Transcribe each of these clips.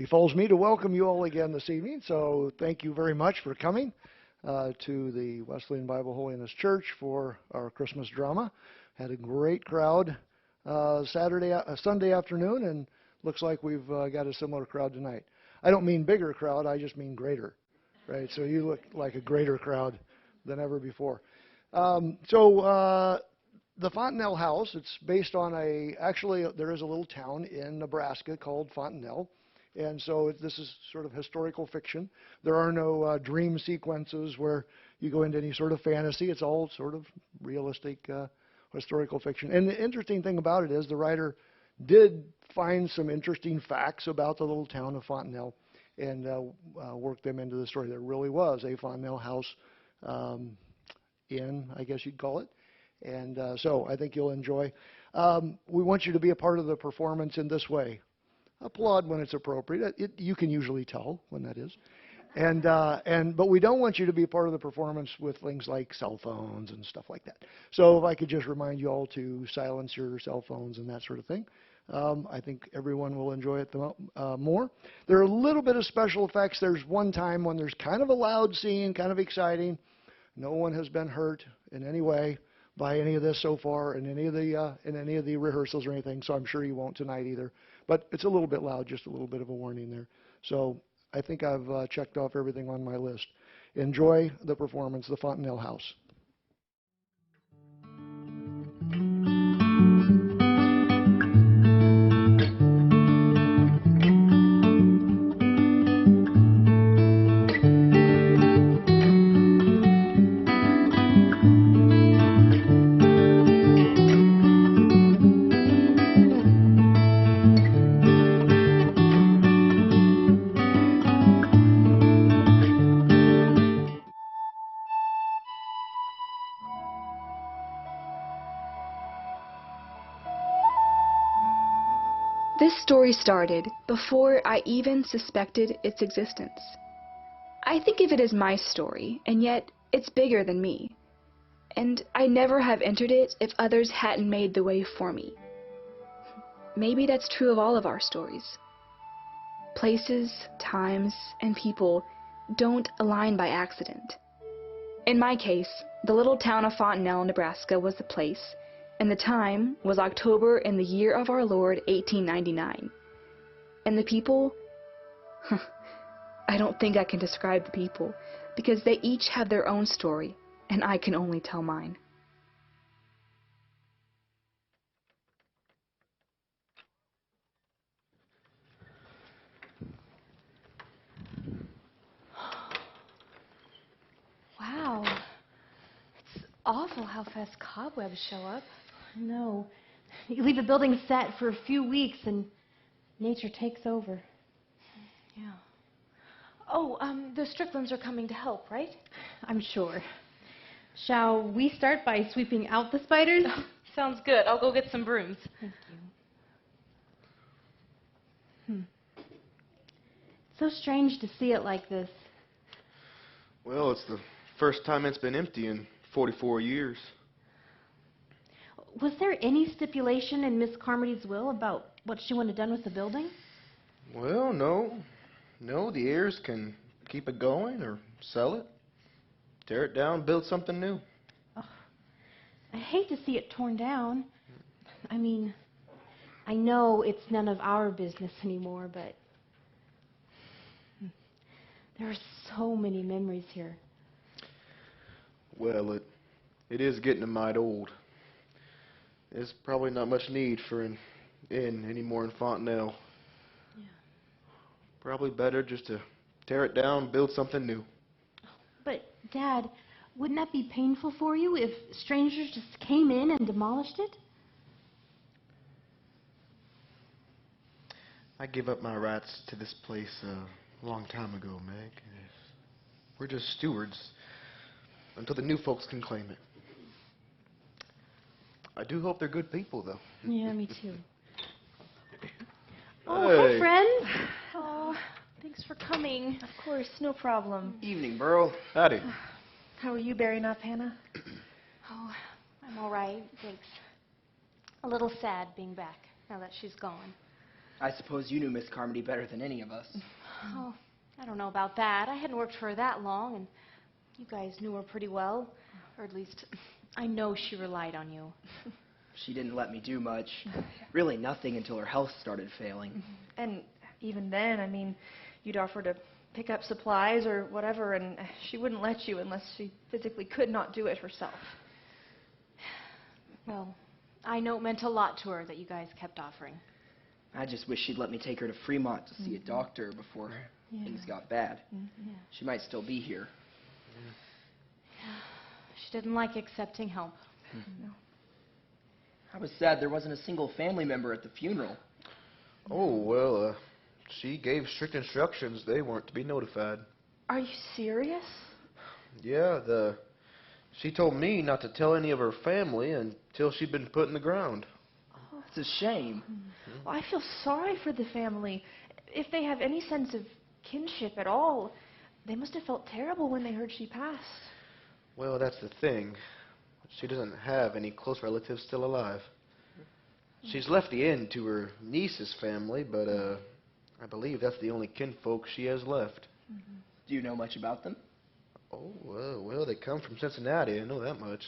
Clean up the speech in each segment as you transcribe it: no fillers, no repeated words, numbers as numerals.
befalls me to welcome you all again this evening. So thank you very much for coming to the Wesleyan Bible Holiness Church for our Christmas drama. Had a great crowd Sunday afternoon, and looks like we've got a similar crowd tonight. I don't mean bigger crowd, I just mean greater, right? So you look like a greater crowd than ever before. The Fontanelle house, it's based on actually there is a little town in Nebraska called Fontanelle. And so this is sort of historical fiction. There are no dream sequences where you go into any sort of fantasy. It's all sort of realistic historical fiction. And the interesting thing about it is the writer did find some interesting facts about the little town of Fontanelle and worked them into the story. There really was a Fontanelle house inn, I guess you'd call it. And so I think you'll enjoy. We want you to be a part of the performance in this way. Applaud when it's appropriate. You can usually tell when that is. But we don't want you to be a part of the performance with things like cell phones and stuff like that. So if I could just remind you all to silence your cell phones and that sort of thing. I think everyone will enjoy it more. There are a little bit of special effects. There's one time when there's kind of a loud scene, kind of exciting. No one has been hurt in any way by any of this so far in any of the rehearsals or anything, so I'm sure you won't tonight either. But it's a little bit loud, just a little bit of a warning there. So I think I've checked off everything on my list. Enjoy the performance, the Fontanelle House. This story started before I even suspected its existence. I think of it as my story, and yet it's bigger than me. And I never have entered it if others hadn't made the way for me. Maybe that's true of all of our stories. Places, times, and people don't align by accident. In my case, the little town of Fontanelle, Nebraska was the place, and the time was October in the year of our Lord, 1899. And the people? I don't think I can describe the people, because they each have their own story, and I can only tell mine. Wow. It's awful how fast cobwebs show up. No. You leave a building set for a few weeks and nature takes over. Yeah. Oh, the Stricklands are coming to help, right? I'm sure. Shall we start by sweeping out the spiders? Sounds good. I'll go get some brooms. Thank you. So strange to see it like this. Well, it's the first time it's been empty in 44 years. Was there any stipulation in Miss Carmody's will about what she wanted done with the building? Well, no. No, the heirs can keep it going or sell it, tear it down, build something new. Oh, I hate to see it torn down. I mean, I know it's none of our business anymore, but there are so many memories here. Well, it is getting a mite old. There's probably not much need for an inn anymore in Fontanelle. Yeah. Probably better just to tear it down, build something new. But, Dad, wouldn't that be painful for you if strangers just came in and demolished it? I gave up my rights to this place a long time ago, Meg. We're just stewards until the new folks can claim it. I do hope they're good people, though. Yeah, me too. Oh, hey, friends. Oh, thanks for coming. Of course, no problem. Evening, Burl. Howdy. How are you bearing up, Hannah? Oh, I'm all right, thanks. A little sad being back now that she's gone. I suppose you knew Miss Carmody better than any of us. Oh, I don't know about that. I hadn't worked for her that long, and you guys knew her pretty well. Or at least, I know she relied on you. She didn't let me do much. Really nothing until her health started failing. And even then, I mean, you'd offer to pick up supplies or whatever, and she wouldn't let you unless she physically could not do it herself. Well, I know it meant a lot to her that you guys kept offering. I just wish she'd let me take her to Fremont to see a doctor before things got bad. She might still be here. She didn't like accepting help. I was sad there wasn't a single family member at the funeral. Oh, well, she gave strict instructions. They weren't to be notified. Are you serious? Yeah, she told me not to tell any of her family until she'd been put in the ground. It's a shame. Well, I feel sorry for the family. If they have any sense of kinship at all, they must have felt terrible when they heard she passed. Well, that's the thing. She doesn't have any close relatives still alive. She's left the inn to her niece's family, but I believe that's the only kinfolk she has left. Do you know much about them? Oh, well, they come from Cincinnati. I know that much.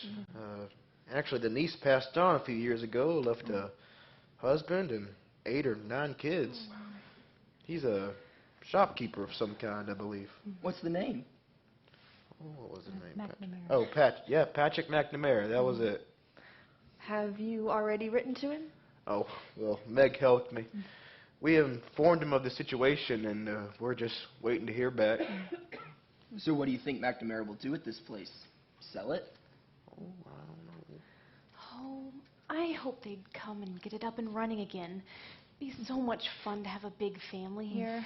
Actually, the niece passed on a few years ago, left a husband and 8 or 9 kids. He's a shopkeeper of some kind, I believe. What's the name? Oh, what was his name? McNamara. Oh, Patrick McNamara. That was it. Have you already written to him? Oh, well, Meg helped me. We informed him of the situation, and we're just waiting to hear back. So what do you think McNamara will do with this place? Sell it? Oh, I don't know. Oh, I hope they'd come and get it up and running again. It'd be so much fun to have a big family here.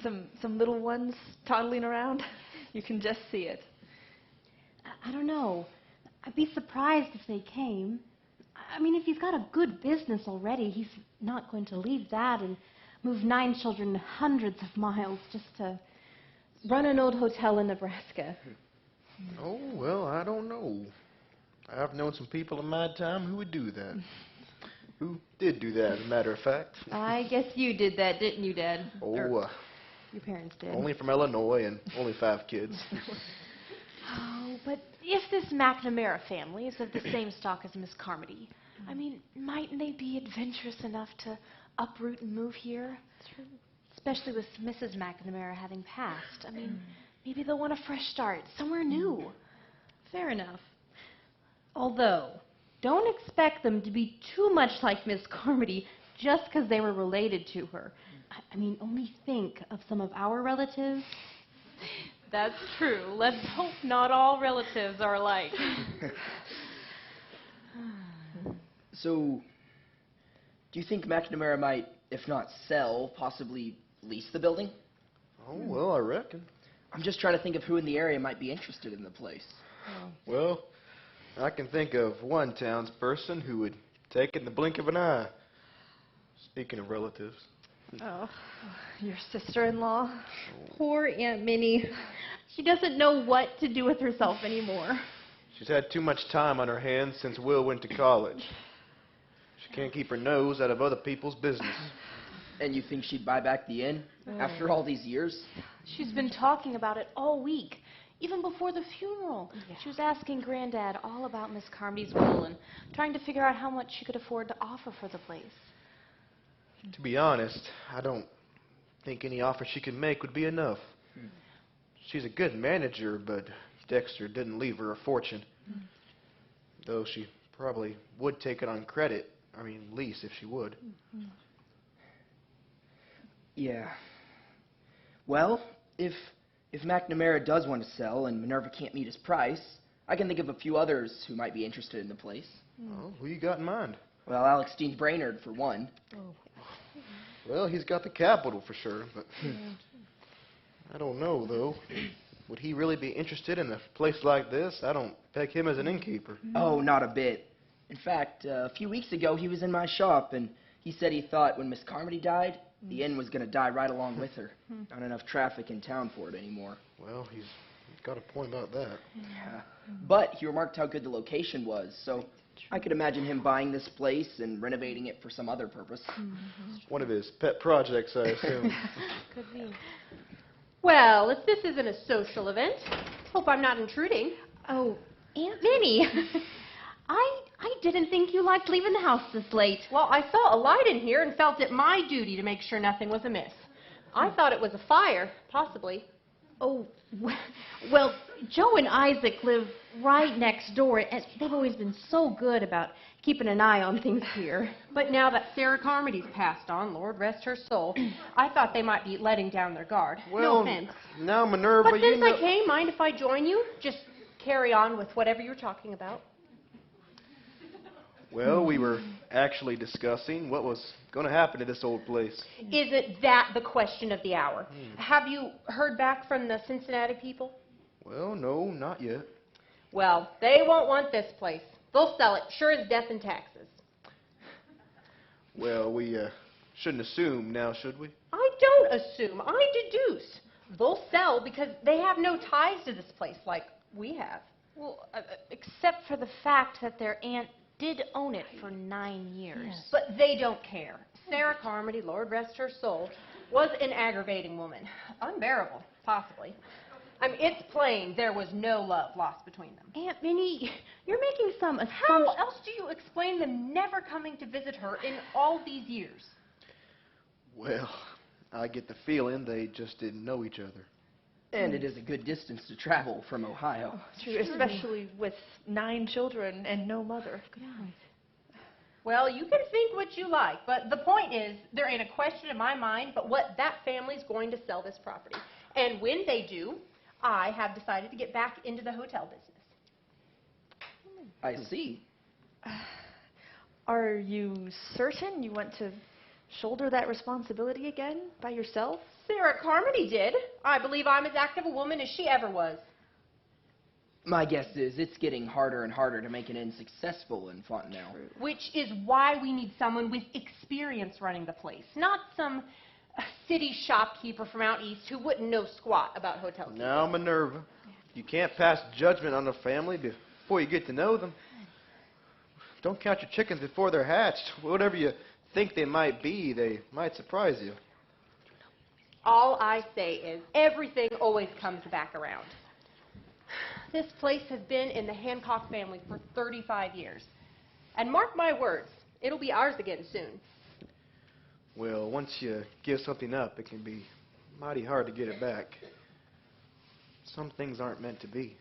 Some little ones toddling around? You can just see it. I don't know. I'd be surprised if they came. I mean, if he's got a good business already, he's not going to leave that and move 9 children hundreds of miles just to run an old hotel in Nebraska. Oh, well, I don't know. I've known some people in my time who would do that. Who did do that, as a matter of fact. I guess you did that, didn't you, Dad? Oh, Your parents did. only from Illinois and only 5 kids. Oh, but if this McNamara family is of the same stock as Miss Carmody, I mean, mightn't they be adventurous enough to uproot and move here? Especially with Mrs. McNamara having passed. I mean, maybe they'll want a fresh start, somewhere new. Fair enough. Although, don't expect them to be too much like Miss Carmody just because they were related to her. I mean, only think of some of our relatives. That's true. Let's hope not all relatives are alike. So, do you think McNamara might, if not sell, possibly lease the building? Oh, well, I reckon. I'm just trying to think of who in the area might be interested in the place. Well, I can think of one townsperson who would take it in the blink of an eye. Speaking of relatives. Oh, your sister-in-law? Poor Aunt Minnie. She doesn't know what to do with herself anymore. She's had too much time on her hands since Will went to college. She can't keep her nose out of other people's business. And you think she'd buy back the inn after all these years? She's been talking about it all week, even before the funeral. She was asking Granddad all about Miss Carmody's will and trying to figure out how much she could afford to offer for the place. To be honest, I don't think any offer she could make would be enough. She's a good manager, but Dexter didn't leave her a fortune. Though she probably would take it on credit. I mean, lease if she would. Yeah. Well, if McNamara does want to sell and Minerva can't meet his price, I can think of a few others who might be interested in the place. Oh, who you got in mind? Well, Alex Dean Brainerd, for one. Well, he's got the capital for sure, but I don't know, though. Would he really be interested in a place like this? I don't peg him as an innkeeper. Oh, not a bit. In fact, a few weeks ago, he was in my shop, and he said he thought when Miss Carmody died, the inn was going to die right along with her. Not enough traffic in town for it anymore. Well, he's got a point about that. Yeah. But he remarked how good the location was, so I could imagine him buying this place and renovating it for some other purpose. One of his pet projects, I assume. Could be. Well, if this isn't a social event, hope I'm not intruding. Oh, Aunt Minnie. I didn't think you liked leaving the house this late. Well, I saw a light in here and felt it my duty to make sure nothing was amiss. I thought it was a fire, possibly. Oh, well, Joe and Isaac live right next door, and they've always been so good about keeping an eye on things here. But now that Sarah Carmody's passed on, Lord rest her soul, I thought they might be letting down their guard. Well, no offense. now, Minerva, But you since know... I came, mind if I join you? Just carry on with whatever you're talking about. Well, we were actually discussing what was going to happen to this old place. Isn't that the question of the hour? Have you heard back from the Cincinnati people? Well, no, not yet. Well, they won't want this place. They'll sell it, sure as death and taxes. Well, we shouldn't assume now, should we? I don't assume. I deduce. They'll sell because they have no ties to this place like we have. Well, except for the fact that their aunt did own it for 9 years. Yes. But they don't care. Sarah Carmody, Lord rest her soul, was an aggravating woman. Unbearable, possibly. I mean, it's plain there was no love lost between them. Aunt Minnie, you're making some How assumptions. else do you explain them never coming to visit her in all these years? Well, I get the feeling they just didn't know each other. And it is a good distance to travel from Ohio. True, especially with 9 children and no mother. Well, you can think what you like, but the point is, there ain't a question in my mind but what that family's going to sell this property. And when they do, I have decided to get back into the hotel business. I see. Are you certain you want to shoulder that responsibility again by yourself? Sarah Carmody did. I believe I'm as active a woman as she ever was. My guess is it's getting harder and harder to make an inn successful in Fontanelle. Which is why we need someone with experience running the place, not some city shopkeeper from out east who wouldn't know squat about hotel keeping. Now, Minerva, you can't pass judgment on a family before you get to know them. Don't count your chickens before they're hatched. Whatever you think they might be, they might surprise you. All I say is everything always comes back around. This place has been in the Hancock family for 35 years. And mark my words, it'll be ours again soon. Well, once you give something up, it can be mighty hard to get it back. Some things aren't meant to be.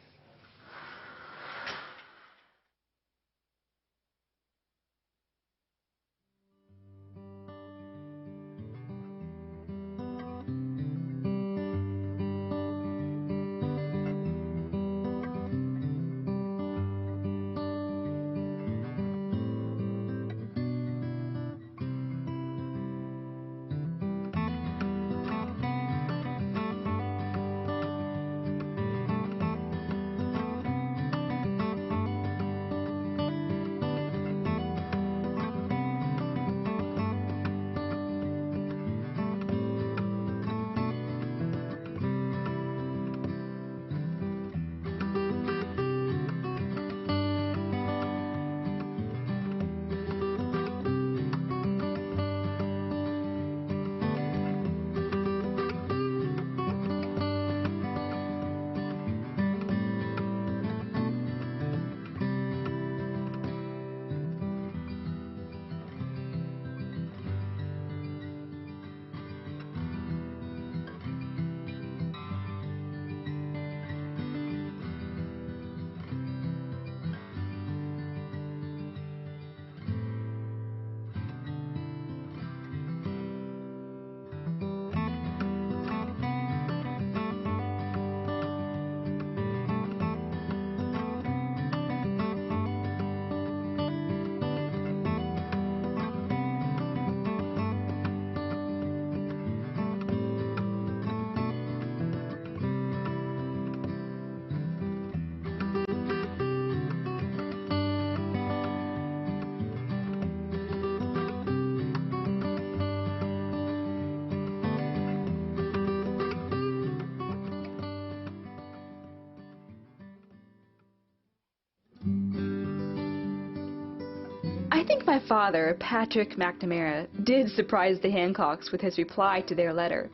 think my father, Patrick McNamara, did surprise the Hancocks with his reply to their letter.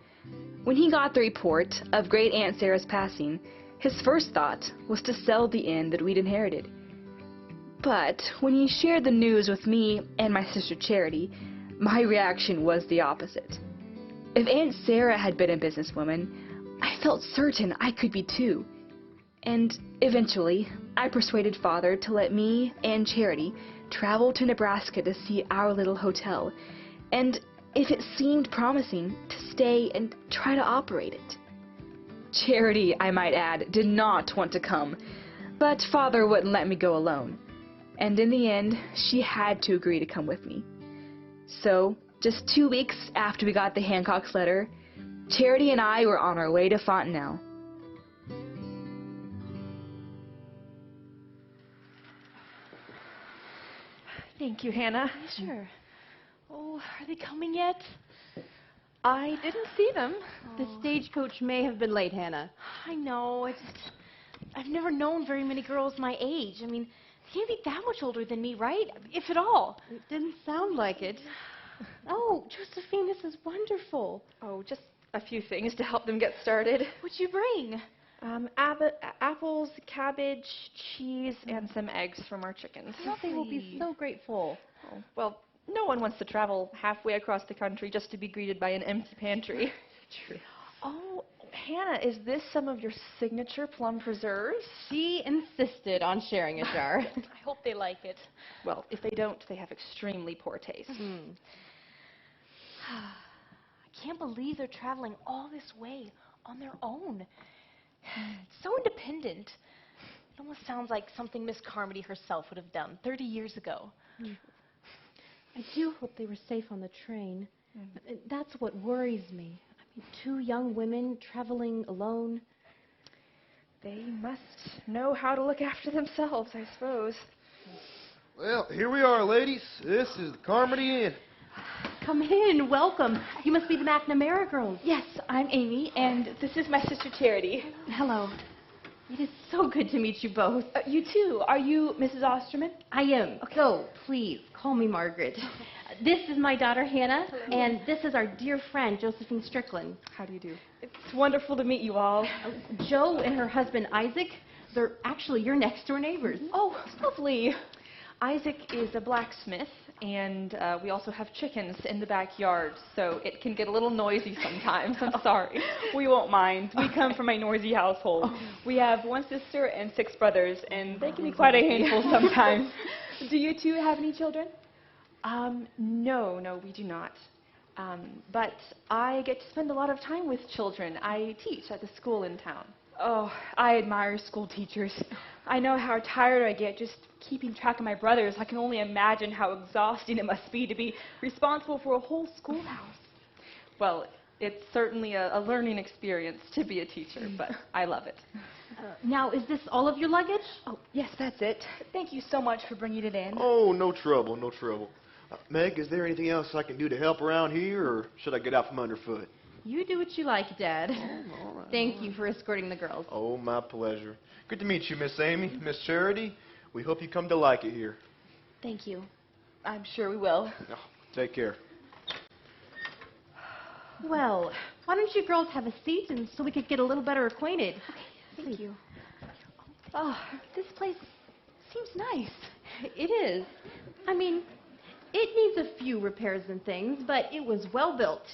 When he got the report of Great Aunt Sarah's passing, his first thought was to sell the inn that we'd inherited. But when he shared the news with me and my sister Charity, my reaction was the opposite. If Aunt Sarah had been a businesswoman, I felt certain I could be too. And eventually, I persuaded Father to let me and Charity travel to Nebraska to see our little hotel, and if it seemed promising, to stay and try to operate it. Charity, I might add, did not want to come, but Father wouldn't let me go alone, and in the end, she had to agree to come with me. So, just 2 weeks after we got the Hancock's letter, Charity and I were on our way to Fontanelle. Thank you, Hannah. Sure. Oh, are they coming yet? I didn't see them. The stagecoach may have been late, Hannah. I know. I've never known very many girls my age. I mean, they can't be that much older than me, right? If at all. It didn't sound like it. Oh, Josephine, this is wonderful. Oh, just a few things to help them get started. What'd you bring? Apples, cabbage, cheese, and some eggs from our chickens. They will be so grateful. Oh, well, no one wants to travel halfway across the country just to be greeted by an empty pantry. True. Oh, Hannah, is this some of your signature plum preserves? She insisted on sharing a jar. I hope they like it. Well, if they don't, they have extremely poor taste. I can't believe they're traveling all this way on their own. It's so independent. It almost sounds like something Miss Carmody herself would have done 30 years ago. I do hope they were safe on the train. That's what worries me. I mean, 2 young women traveling alone. They must know how to look after themselves, I suppose. Well, here we are, ladies. This is the Carmody Inn. Come in, welcome. You must be the McNamara girls. Yes, I'm Amy, and this is my sister Charity. Hello. It is so good to meet you both. You too. Are you Mrs. Osterman? I am. Okay. So, please, call me Margaret. This is my daughter, Hannah, and this is our dear friend, Josephine Strickland. How do you do? It's wonderful to meet you all. Joe and her husband, Isaac, they're actually your next-door neighbors. Oh, lovely. Isaac is a blacksmith, and we also have chickens in the backyard, so it can get a little noisy sometimes. I'm sorry. We won't mind. We come from a noisy household. We have 1 sister and 6 brothers, and they can be quite a handful sometimes. Do you two have any children? No, we do not. But I get to spend a lot of time with children. I teach at the school in town. Oh, I admire school teachers. I know how tired I get just keeping track of my brothers. I can only imagine how exhausting it must be to be responsible for a whole schoolhouse. Well, it's certainly a learning experience to be a teacher, but I love it. Now, is this all of your luggage? Oh, yes, that's it. Thank you so much for bringing it in. Oh, no trouble, no trouble. Meg, is there anything else I can do to help around here, or should I get out from underfoot? You do what you like, Dad. All right. Thank you for escorting the girls. Oh, my pleasure. Good to meet you, Miss Amy, Miss Charity. We hope you come to like it here. Thank you. I'm sure we will. Oh, take care. Well, why don't you girls have a seat and so we could get a little better acquainted? Thank you. Oh, this place seems nice. It is. I mean, it needs a few repairs and things, but it was well built.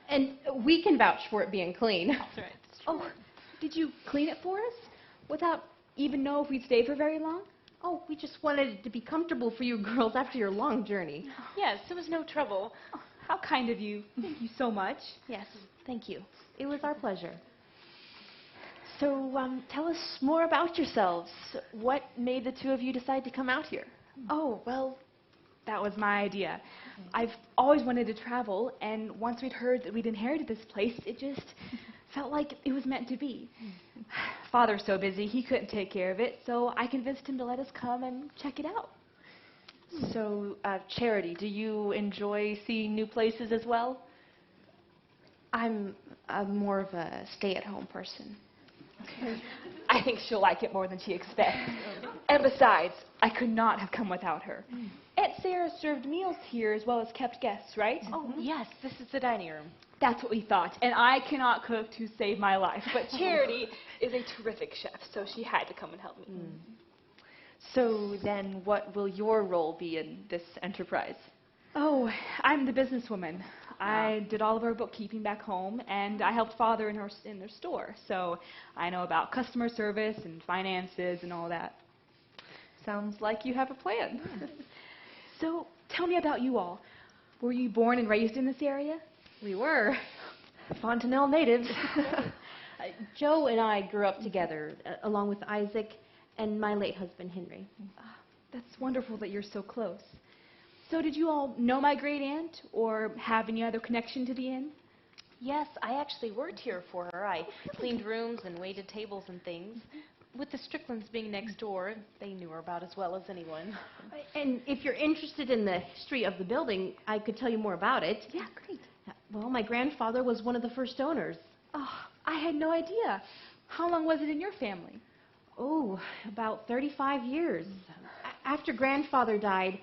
And we can vouch for it being clean. That's right. Oh, did you clean it for us without even know if we'd stay for very long? Oh, we just wanted it to be comfortable for you girls after your long journey. Yes, it was no trouble. Oh, how kind of you. Thank you so much. Yes, thank you. It was our pleasure. So, tell us more about yourselves. What made the 2 of you decide to come out here? Oh, well, that was my idea. I've always wanted to travel, and once we'd heard that we'd inherited this place, it just felt like it was meant to be. Father's so busy, he couldn't take care of it, so I convinced him to let us come and check it out. So, Charity, do you enjoy seeing new places as well? I'm more of a stay-at-home person. I think she'll like it more than she expects. And besides, I could not have come without her. bet Sarah served meals here as well as kept guests, right? Oh, yes, this is the dining room. That's what we thought, and I cannot cook to save my life, but Charity is a terrific chef, so she had to come and help me. So then what will your role be in this enterprise? Oh, I'm the businesswoman. I did all of our bookkeeping back home, and I helped Father in their store, so I know about customer service and finances and all that. Sounds like you have a plan. So tell me about you all. Were you born and raised in this area? We were. Fontanelle natives. Joe and I grew up together, along with Isaac and my late husband, Henry. That's wonderful that you're so close. So did you all know my great aunt or have any other connection to the inn? Yes, I actually worked here for her. I cleaned rooms and waited tables and things. With the Stricklands being next door, they knew her about as well as anyone. And if you're interested in the history of the building, I could tell you more about it. Yeah, great. Well, my grandfather was one of the first owners. Oh, I had no idea. How long was it in your family? Oh, about 35 years. After grandfather died,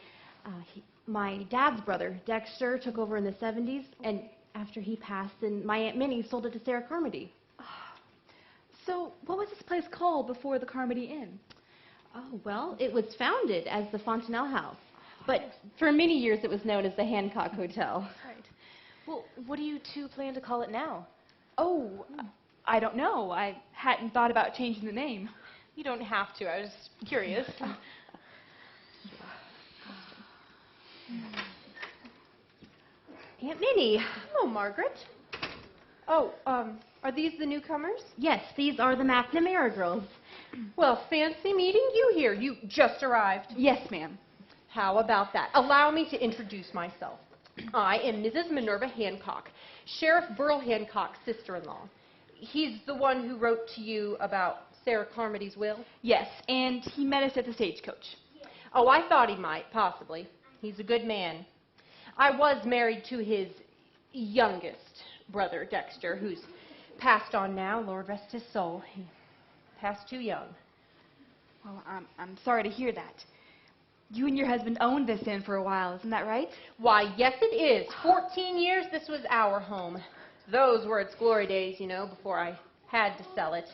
my dad's brother, Dexter, took over in the 70s, and after he passed, then my Aunt Minnie sold it to Sarah Carmody. So what was this place called before the Carmody Inn? Oh, well, it was founded as the Fontanelle House, but for many years it was known as the Hancock Hotel. Right. Well, what do you two plan to call it now? Oh, I don't know. I hadn't thought about changing the name. You don't have to. I was curious. Aunt Minnie. Hello, Margaret. Oh, are these the newcomers? Yes, these are the McNamara girls. Well, fancy meeting you here. You just arrived. Yes, ma'am. How about that? Allow me to introduce myself. I am Mrs. Minerva Hancock, Sheriff Burl Hancock's sister-in-law. He's the one who wrote to you about Sarah Carmody's will? Yes, and he met us at the stagecoach. Oh, I thought he might, possibly. He's a good man. I was married to his youngest brother, Dexter, who's passed on now, Lord rest his soul. He passed too young. Well, I'm sorry to hear that. You and your husband owned this inn for a while, isn't that right? Why, yes it is. 14 years this was our home. Those were its glory days, you know, before I had to sell it.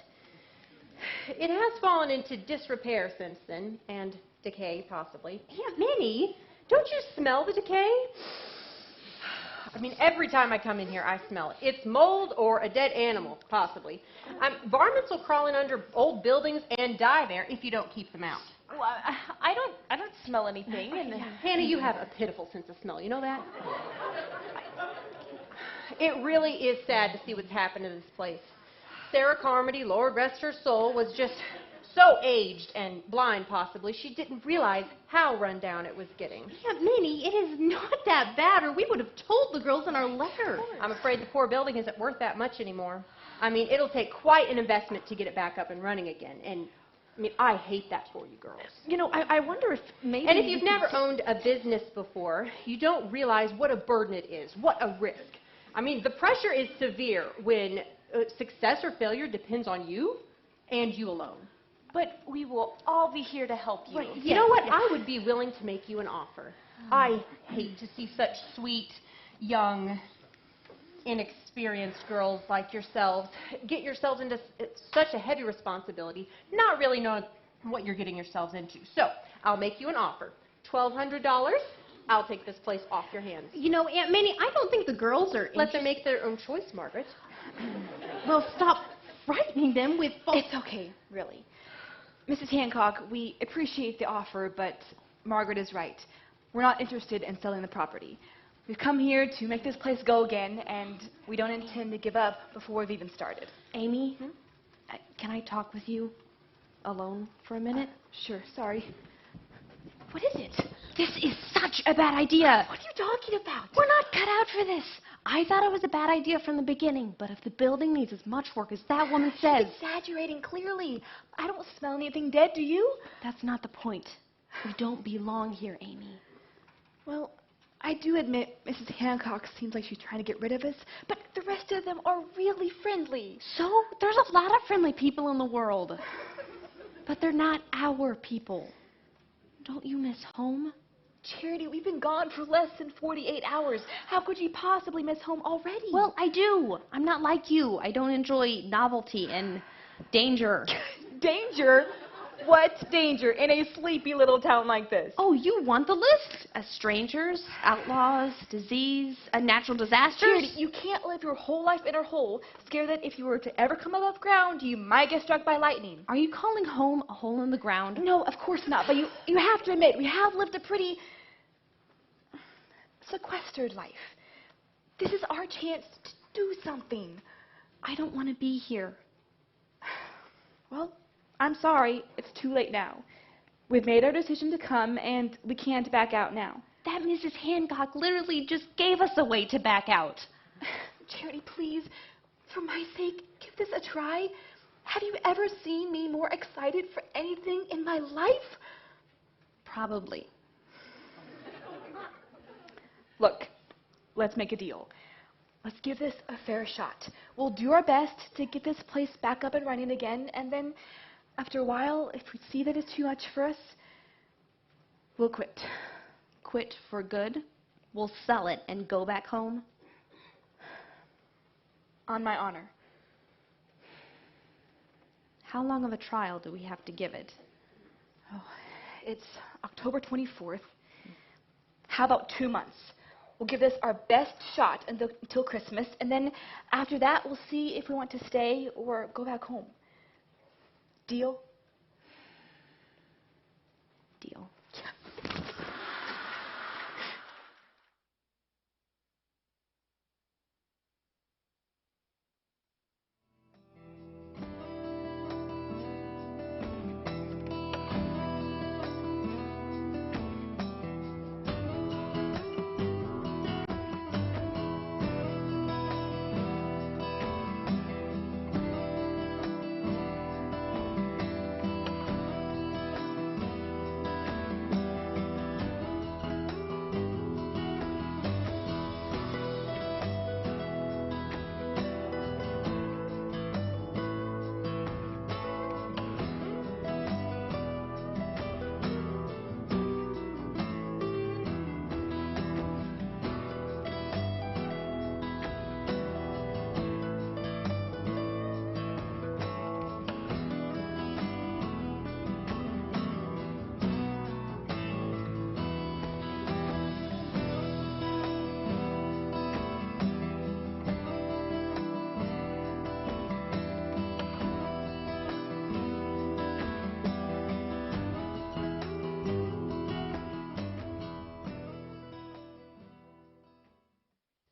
It has fallen into disrepair since then, and decay, possibly. Aunt Minnie, don't you smell the decay? I mean, every time I come in here, I smell it. It's mold or a dead animal, possibly. Varmints will crawl in under old buildings and die there if you don't keep them out. Well, I don't smell anything. And Hannah, you have a pitiful sense of smell. You know that? It really is sad to see what's happened to this place. Sarah Carmody, Lord rest her soul, was just so aged and blind, possibly, she didn't realize how run down it was getting. Aunt Minnie, it is not that bad, or we would have told the girls in our letter. I'm afraid the poor building isn't worth that much anymore. I mean, it'll take quite an investment to get it back up and running again. And, I mean, I hate that for you girls. You know, I wonder if maybe... And if you've never owned a business before, you don't realize what a burden it is, what a risk. I mean, the pressure is severe when success or failure depends on you and you alone. But we will all be here to help you. Right. You know what? I would be willing to make you an offer. I hate to see such sweet, young, inexperienced girls like yourselves get yourselves into such a heavy responsibility, not really knowing what you're getting yourselves into. So, I'll make you an offer. $1,200. I'll take this place off your hands. You know, Aunt Minnie, I don't think the girls are... Let them make their own choice, Margaret. Well, stop frightening them with... It's okay, really. Mrs. Hancock, we appreciate the offer, but Margaret is right. We're not interested in selling the property. We've come here to make this place go again, and we don't intend to give up before we've even started. Amy, can I talk with you alone for a minute? Sure, sorry. What is it? This is such a bad idea. What are you talking about? We're not cut out for this. I thought it was a bad idea from the beginning, but if the building needs as much work as that woman says... She's exaggerating, clearly. I don't smell anything dead, do you? That's not the point. We don't belong here, Amy. Well, I do admit Mrs. Hancock seems like she's trying to get rid of us, but the rest of them are really friendly. So? There's a lot of friendly people in the world. But they're not our people. Don't you miss home? Charity, we've been gone for less than 48 hours. How could you possibly miss home already? Well, I do. I'm not like you. I don't enjoy novelty and danger. Danger? What danger in a sleepy little town like this? Oh, you want the list? Strangers, outlaws, disease, natural disasters? Charity, you can't live your whole life in a hole, scared that if you were to ever come above ground, you might get struck by lightning. Are you calling home a hole in the ground? No, of course not, but you have to admit, we have lived a pretty sequestered life. This is our chance to do something. I don't want to be here. Well, I'm sorry, it's too late now. We've made our decision to come, and we can't back out now. That Mrs. Hancock literally just gave us a way to back out. Charity, please, for my sake, give this a try. Have you ever seen me more excited for anything in my life? Probably. Look, let's make a deal. Let's give this a fair shot. We'll do our best to get this place back up and running again, and then after a while, if we see that it's too much for us, we'll quit. Quit for good? We'll sell it and go back home? On my honor. How long of a trial do we have to give it? Oh, it's October 24th. How about 2 months? We'll give this our best shot until Christmas, and then after that, we'll see if we want to stay or go back home. Deal? Deal.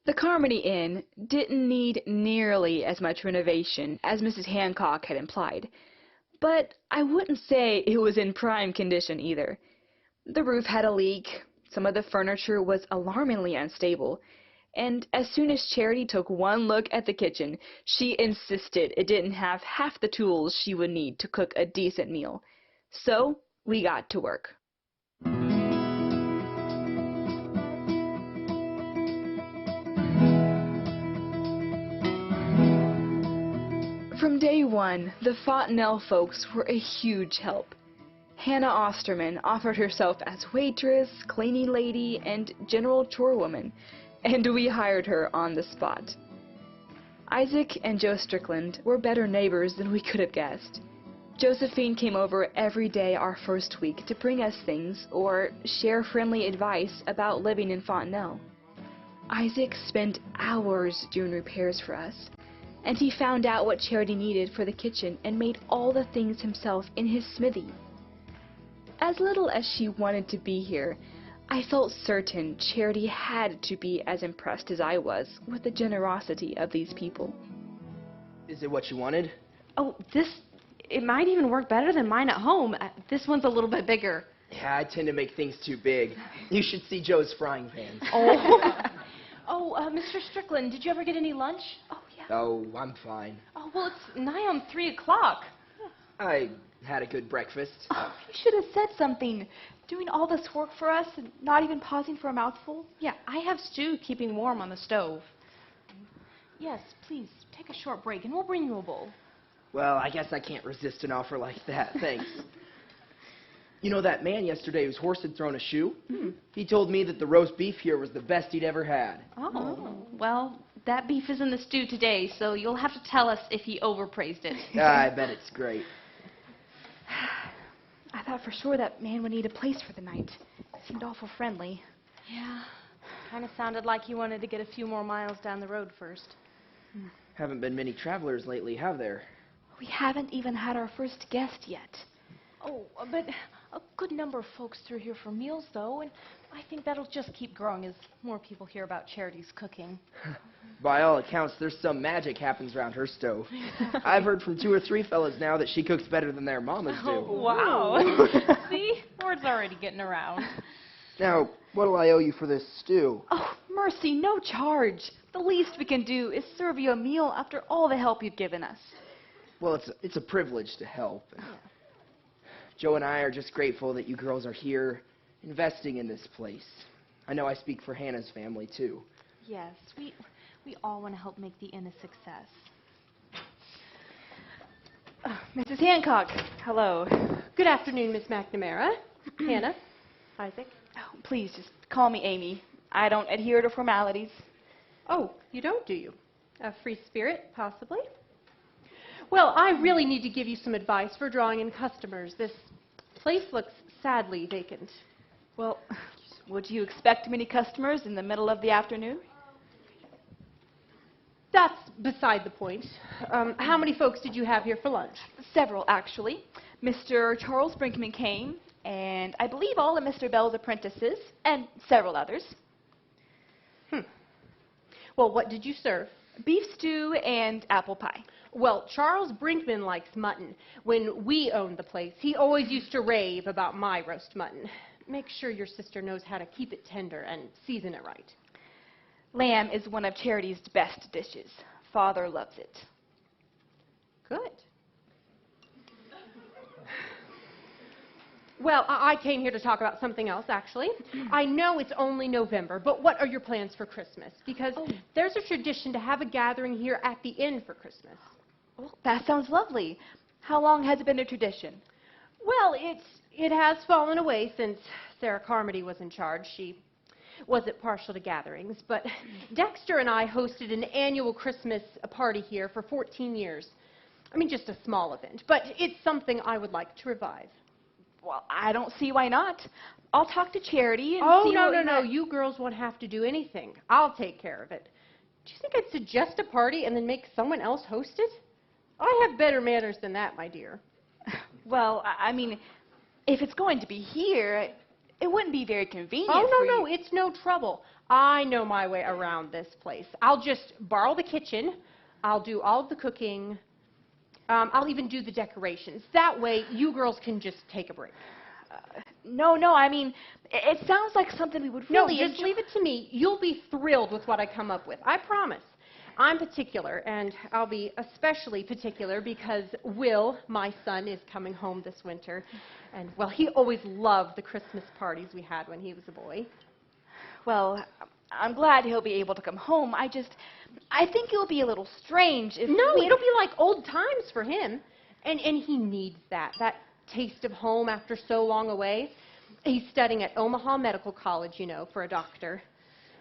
The Carmody Inn didn't need nearly as much renovation as Mrs. Hancock had implied, but I wouldn't say it was in prime condition either. The roof had a leak, some of the furniture was alarmingly unstable, and as soon as Charity took one look at the kitchen, she insisted it didn't have half the tools she would need to cook a decent meal. So we got to work. From day one, the Fontanelle folks were a huge help. Hannah Osterman offered herself as waitress, cleaning lady, and general chorewoman, and we hired her on the spot. Isaac and Joe Strickland were better neighbors than we could have guessed. Josephine came over every day our first week to bring us things or share friendly advice about living in Fontanelle. Isaac spent hours doing repairs for us, and he found out what Charity needed for the kitchen and made all the things himself in his smithy. As little as she wanted to be here, I felt certain Charity had to be as impressed as I was with the generosity of these people. Is it what you wanted? Oh, it might even work better than mine at home. This one's a little bit bigger. Yeah, I tend to make things too big. You should see Joe's frying pans. Mr. Strickland, did you ever get any lunch? Oh, yeah. Oh, I'm fine. Oh, well, it's nigh on 3 o'clock. I had a good breakfast. Oh, you should have said something. Doing all this work for us and not even pausing for a mouthful. Yeah, I have stew keeping warm on the stove. Yes, please, take a short break, and we'll bring you a bowl. Well, I guess I can't resist an offer like that. Thanks. You know, that man yesterday whose horse had thrown a shoe? He told me that the roast beef here was the best he'd ever had. Oh, well, that beef is in the stew today, so you'll have to tell us if he overpraised it. I bet it's great. I thought for sure that man would need a place for the night. He seemed awful friendly. Yeah. Kind of sounded like he wanted to get a few more miles down the road first. Haven't been many travelers lately, have there? We haven't even had our first guest yet. Oh, but a good number of folks through here for meals, though, and I think that'll just keep growing as more people hear about Charity's cooking. By all accounts, there's some magic happens around her stove. I've heard from 2 or 3 fellas now that she cooks better than their mamas do. Oh, wow. See? Word's already getting around. Now, what'll I owe you for this stew? Oh, mercy, no charge. The least we can do is serve you a meal after all the help you've given us. Well, it's a privilege to help. Joe and I are just grateful that you girls are here investing in this place. I know I speak for Hannah's family, too. Yes, we all want to help make the inn a success. Mrs. Hancock, hello. Good afternoon, Miss McNamara. Hannah, Isaac. Oh, please, just call me Amy. I don't adhere to formalities. Oh, you don't, do you? A free spirit, possibly? Well, I really need to give you some advice for drawing in customers. This place looks sadly vacant. Well, would you expect many customers in the middle of the afternoon? That's beside the point. How many folks did you have here for lunch? Several, actually. Mr. Charles Brinkman came, and I believe all of Mr. Bell's apprentices, and several others. Well, what did you serve? Beef stew and apple pie. Well, Charles Brinkman likes mutton. When we owned the place, he always used to rave about my roast mutton. Make sure your sister knows how to keep it tender and season it right. Lamb is one of Charity's best dishes. Father loves it. Good. Well, I came here to talk about something else, actually. I know it's only November, but what are your plans for Christmas? Because there's a tradition to have a gathering here at the inn for Christmas. Well, that sounds lovely. How long has it been a tradition? Well, it has fallen away since Sarah Carmody was in charge. She wasn't partial to gatherings, but Dexter and I hosted an annual Christmas party here for 14 years. I mean, just a small event, but it's something I would like to revive. Well, I don't see why not. I'll talk to Charity and see no. You girls won't have to do anything. I'll take care of it. Do you think I'd suggest a party and then make someone else host it? I have better manners than that, my dear. Well, I mean, if it's going to be here, it wouldn't be very convenient No, it's no trouble. I know my way around this place. I'll just borrow the kitchen. I'll do all of the cooking. I'll even do the decorations. That way, you girls can just take a break. No, I mean, it sounds like something we would really just leave it to me. You'll be thrilled with what I come up with. I promise. I'm particular, and I'll be especially particular because Will, my son, is coming home this winter. And, well, he always loved the Christmas parties we had when he was a boy. Well, I'm glad he'll be able to come home. I think it'll be a little strange if it'll be like old times for him. And he needs that taste of home after so long away. He's studying at Omaha Medical College, you know, for a doctor.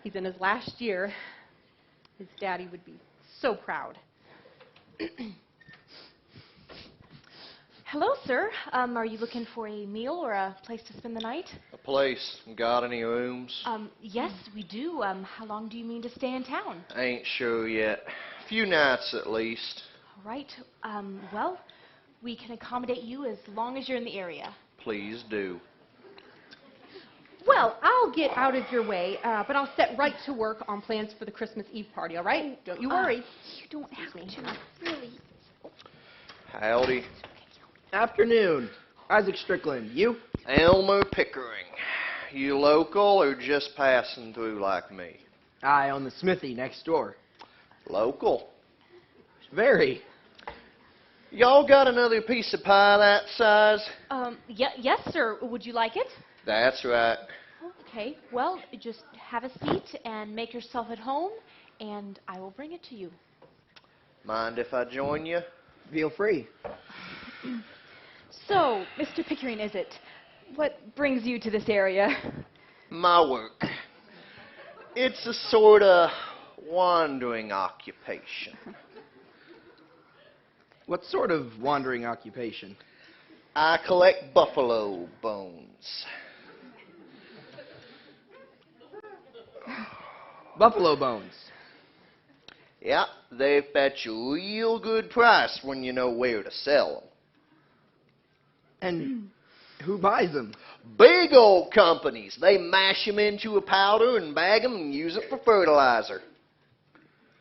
He's in his last year. His daddy would be so proud. Hello, sir. Are you looking for a meal or a place to spend the night? A place. Got any rooms? Yes, we do. How long do you mean to stay in town? Ain't sure yet. A few nights at least. All right. Well, we can accommodate you as long as you're in the area. Please do. Well, I'll get out of your way, but I'll set right to work on plans for the Christmas Eve party, all right? Don't you worry. You don't have to, really. Howdy. Afternoon. Isaac Strickland. You? Elmer Pickering. You local or just passing through like me? I own the smithy next door. Local. Very. Y'all got another piece of pie that size? Yes, sir. Would you like it? That's right. Okay. Well, just have a seat and make yourself at home, and I will bring it to you. Mind if I join you? Feel free. So, Mr. Pickering, is it? What brings you to this area? My work. It's a sort of wandering occupation. What sort of wandering occupation? I collect buffalo bones. Buffalo bones. Yeah, they fetch a real good price when you know where to sell them. And who buys them? Big old companies. They mash them into a powder and bag them and use it for fertilizer.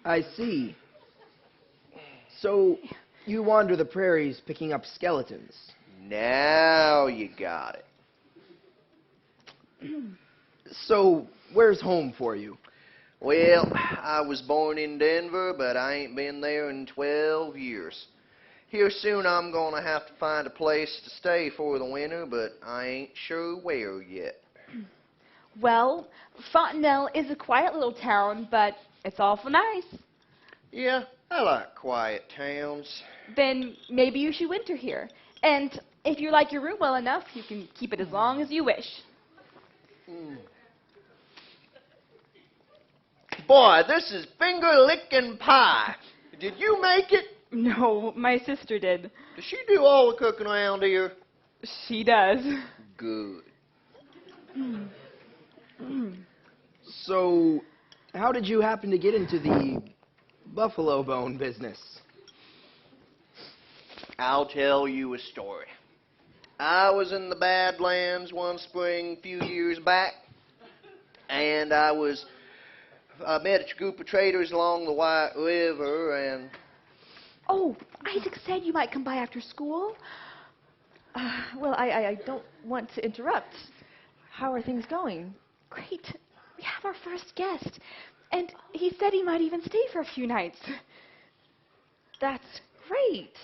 I see. So you wander the prairies picking up skeletons. Now you got it. So where's home for you? Well, I was born in Denver, but I ain't been there in 12 years. Here soon I'm going to have to find a place to stay for the winter, but I ain't sure where yet. Well, Fontanelle is a quiet little town, but it's awful nice. Yeah, I like quiet towns. Then maybe you should winter here. And if you like your room well enough, you can keep it as long as you wish. Boy, this is finger-licking pie. Did you make it? No, my sister did. Does she do all the cooking around here? She does. Good. So how did you happen to get into the buffalo bone business? I'll tell you a story. I was in the Badlands one spring a few years back, and I met a group of traders along the White River, and... Oh, Isaac said you might come by after school. Well, I don't want to interrupt. How are things going? Great. We have our first guest. And he said he might even stay for a few nights. That's great.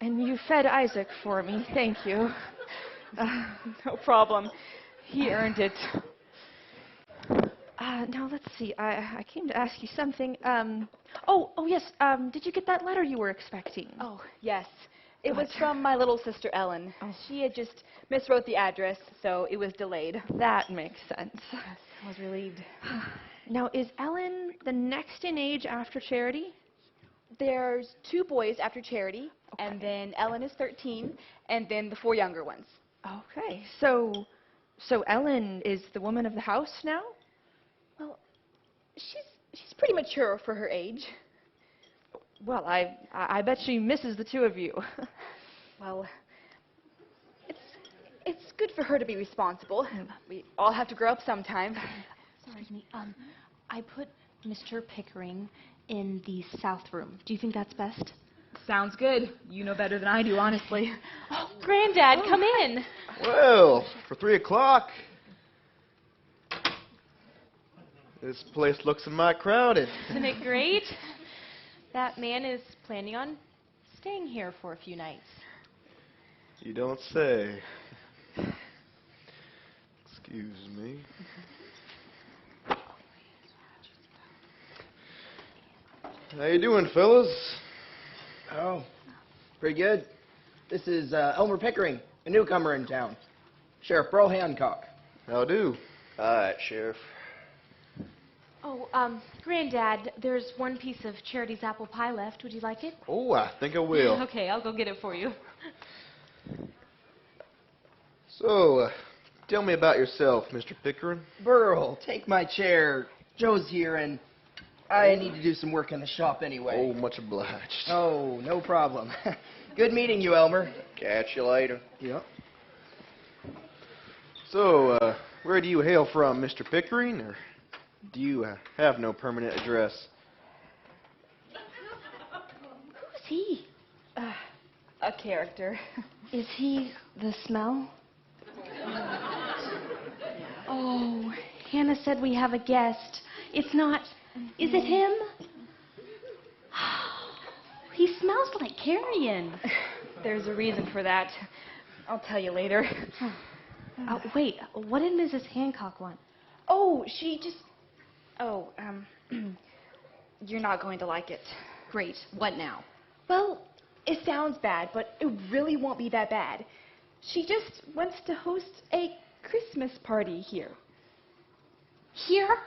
And you fed Isaac for me. Thank you. No problem. He earned it. Now, let's see. I came to ask you something. Yes. Did you get that letter you were expecting? Oh, yes. It was from my little sister, Ellen. Oh. She had just miswrote the address, so it was delayed. That makes sense. Yes, I was relieved. Now, is Ellen the next in age after Charity? There's 2 boys after Charity, Okay. and then Ellen is 13, and then the 4 younger ones. Okay. So Ellen is the woman of the house now? Well, she's pretty mature for her age. Well, I bet she misses the 2 of you. Well, it's good for her to be responsible. We all have to grow up sometime. Excuse me. I put Mr. Pickering in the south room. Do you think that's best? Sounds good. You know better than I do, honestly. Oh, Granddad, come in. Well, for 3 o'clock. This place looks a mite crowded. Isn't it great? That man is planning on staying here for a few nights. You don't say. Excuse me. How you doing, fellas? Oh, pretty good. This is Elmer Pickering, a newcomer in town. Sheriff Bro Hancock. How do? All right, Sheriff. Oh, Granddad, there's one piece of Charity's apple pie left. Would you like it? Oh, I think I will. Okay, I'll go get it for you. So, tell me about yourself, Mr. Pickering. Burl, take my chair. Joe's here, and I need to do some work in the shop anyway. Oh, much obliged. Oh, no problem. Good meeting you, Elmer. Catch you later. Yep. So, where do you hail from, Mr. Pickering, or do you have no permanent address? Who's he? A character. Is he the smell? Oh, Hannah said we have a guest. It's not... Is it him? He smells like carrion. There's a reason for that. I'll tell you later. Wait, what did Mrs. Hancock want? Oh, she just... you're not going to like it. Great. What now? Well, It sounds bad, but it really won't be that bad. She just wants to host a Christmas party here. Here?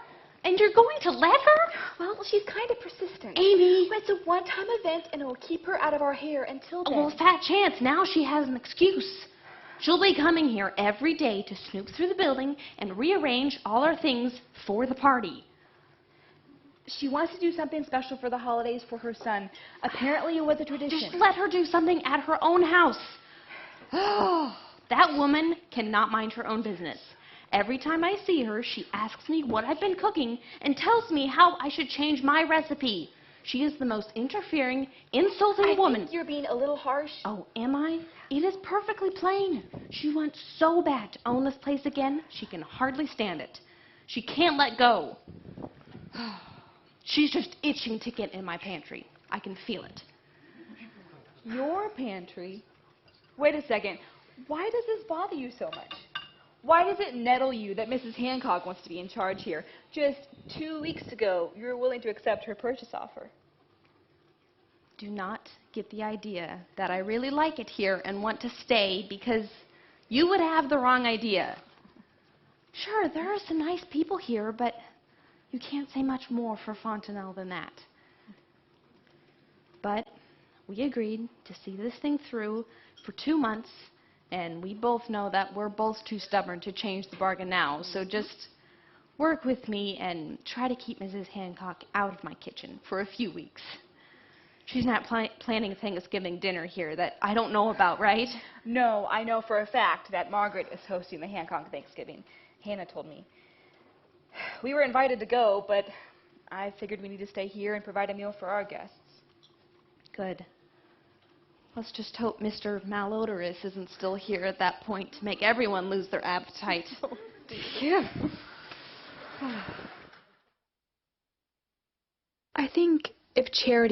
And you're going to let her? Well, she's kind of persistent. Amy! It's a one-time event, and it'll keep her out of our hair until then. Well, fat chance. Now she has an excuse. She'll be coming here every day to snoop through the building and rearrange all our things for the party. She wants to do something special for the holidays for her son. Apparently it was a tradition. Just let her do something at her own house. Oh, that woman cannot mind her own business. Every time I see her, she asks me what I've been cooking and tells me how I should change my recipe. She is the most interfering, insulting woman. I think you're being a little harsh. Oh, am I? It is perfectly plain. She wants so bad to own this place again, she can hardly stand it. She can't let go. She's just itching to get in my pantry. I can feel it. Your pantry? Wait a second. Why does this bother you so much? Why does it nettle you that Mrs. Hancock wants to be in charge here? Just 2 weeks ago, you were willing to accept her purchase offer. Do not get the idea that I really like it here and want to stay, because you would have the wrong idea. Sure, there are some nice people here, but you can't say much more for Fontanelle than that. But we agreed to see this thing through for 2 months, and we both know that we're both too stubborn to change the bargain now, so just work with me and try to keep Mrs. Hancock out of my kitchen for a few weeks. She's not planning Thanksgiving dinner here that I don't know about, right? No, I know for a fact that Margaret is hosting the Hancock Thanksgiving. Hannah told me. We were invited to go, but I figured we need to stay here and provide a meal for our guests. Good. Let's just hope Mr. Malodorous isn't still here at that point to make everyone lose their appetite. Yeah. I think if Charity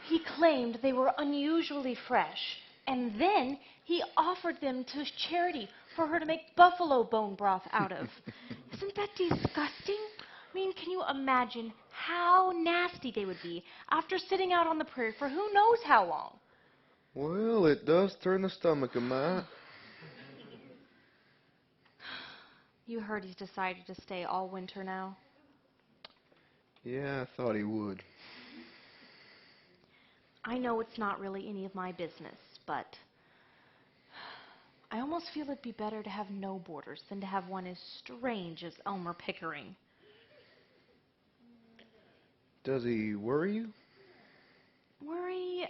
He claimed they were unusually fresh, and then he offered them to Charity for her to make buffalo bone broth out of. Isn't that disgusting? I mean, can you imagine how nasty they would be after sitting out on the prairie for who knows how long? Well, it does turn the stomach a mite. You heard he's decided to stay all winter now? Yeah, I thought he would. I know it's not really any of my business, but I almost feel it'd be better to have no borders than to have one as strange as Elmer Pickering. Does he worry you? Worry?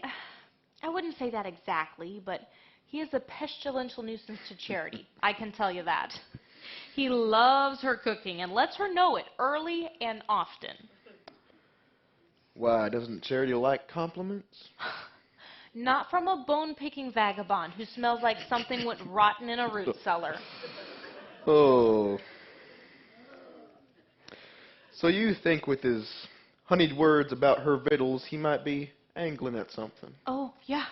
I wouldn't say that exactly, but he is a pestilential nuisance to Charity. I can tell you that. He loves her cooking and lets her know it early and often. Why, doesn't Charity like compliments? Not from a bone-picking vagabond who smells like something went rotten in a root cellar. Oh. So you think with his honeyed words about her victuals, he might be angling at something? Oh, yeah.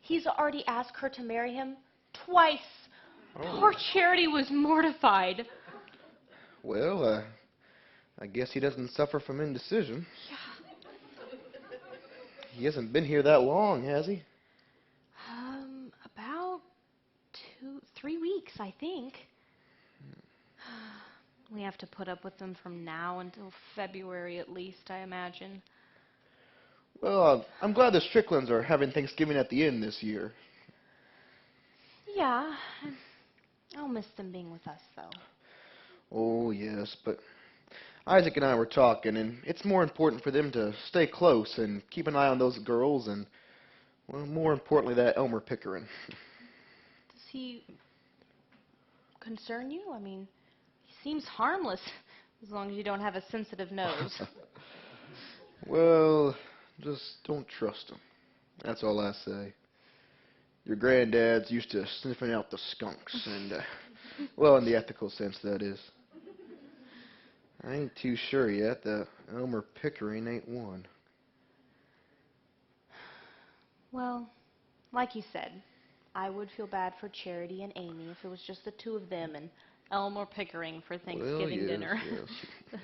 He's already asked her to marry him twice. Oh. Poor Charity was mortified. Well, I guess he doesn't suffer from indecision. Yeah. He hasn't been here that long, has he? About 3 weeks, I think. We have to put up with them from now until February at least, I imagine. Well, I'm glad the Stricklands are having Thanksgiving at the inn this year. Yeah. I'll miss them being with us, though. Oh, yes, but Isaac and I were talking, and it's more important for them to stay close and keep an eye on those girls and, well, more importantly, that Elmer Pickering. Does he concern you? I mean, he seems harmless as long as you don't have a sensitive nose. Well, just don't trust him. That's all I say. Your granddad's used to sniffing out the skunks, and, well, in the ethical sense, that is. I ain't too sure yet that Elmer Pickering ain't one. Well, like you said, I would feel bad for Charity and Amy if it was just the two of them and Elmer Pickering for Thanksgiving dinner. Yes.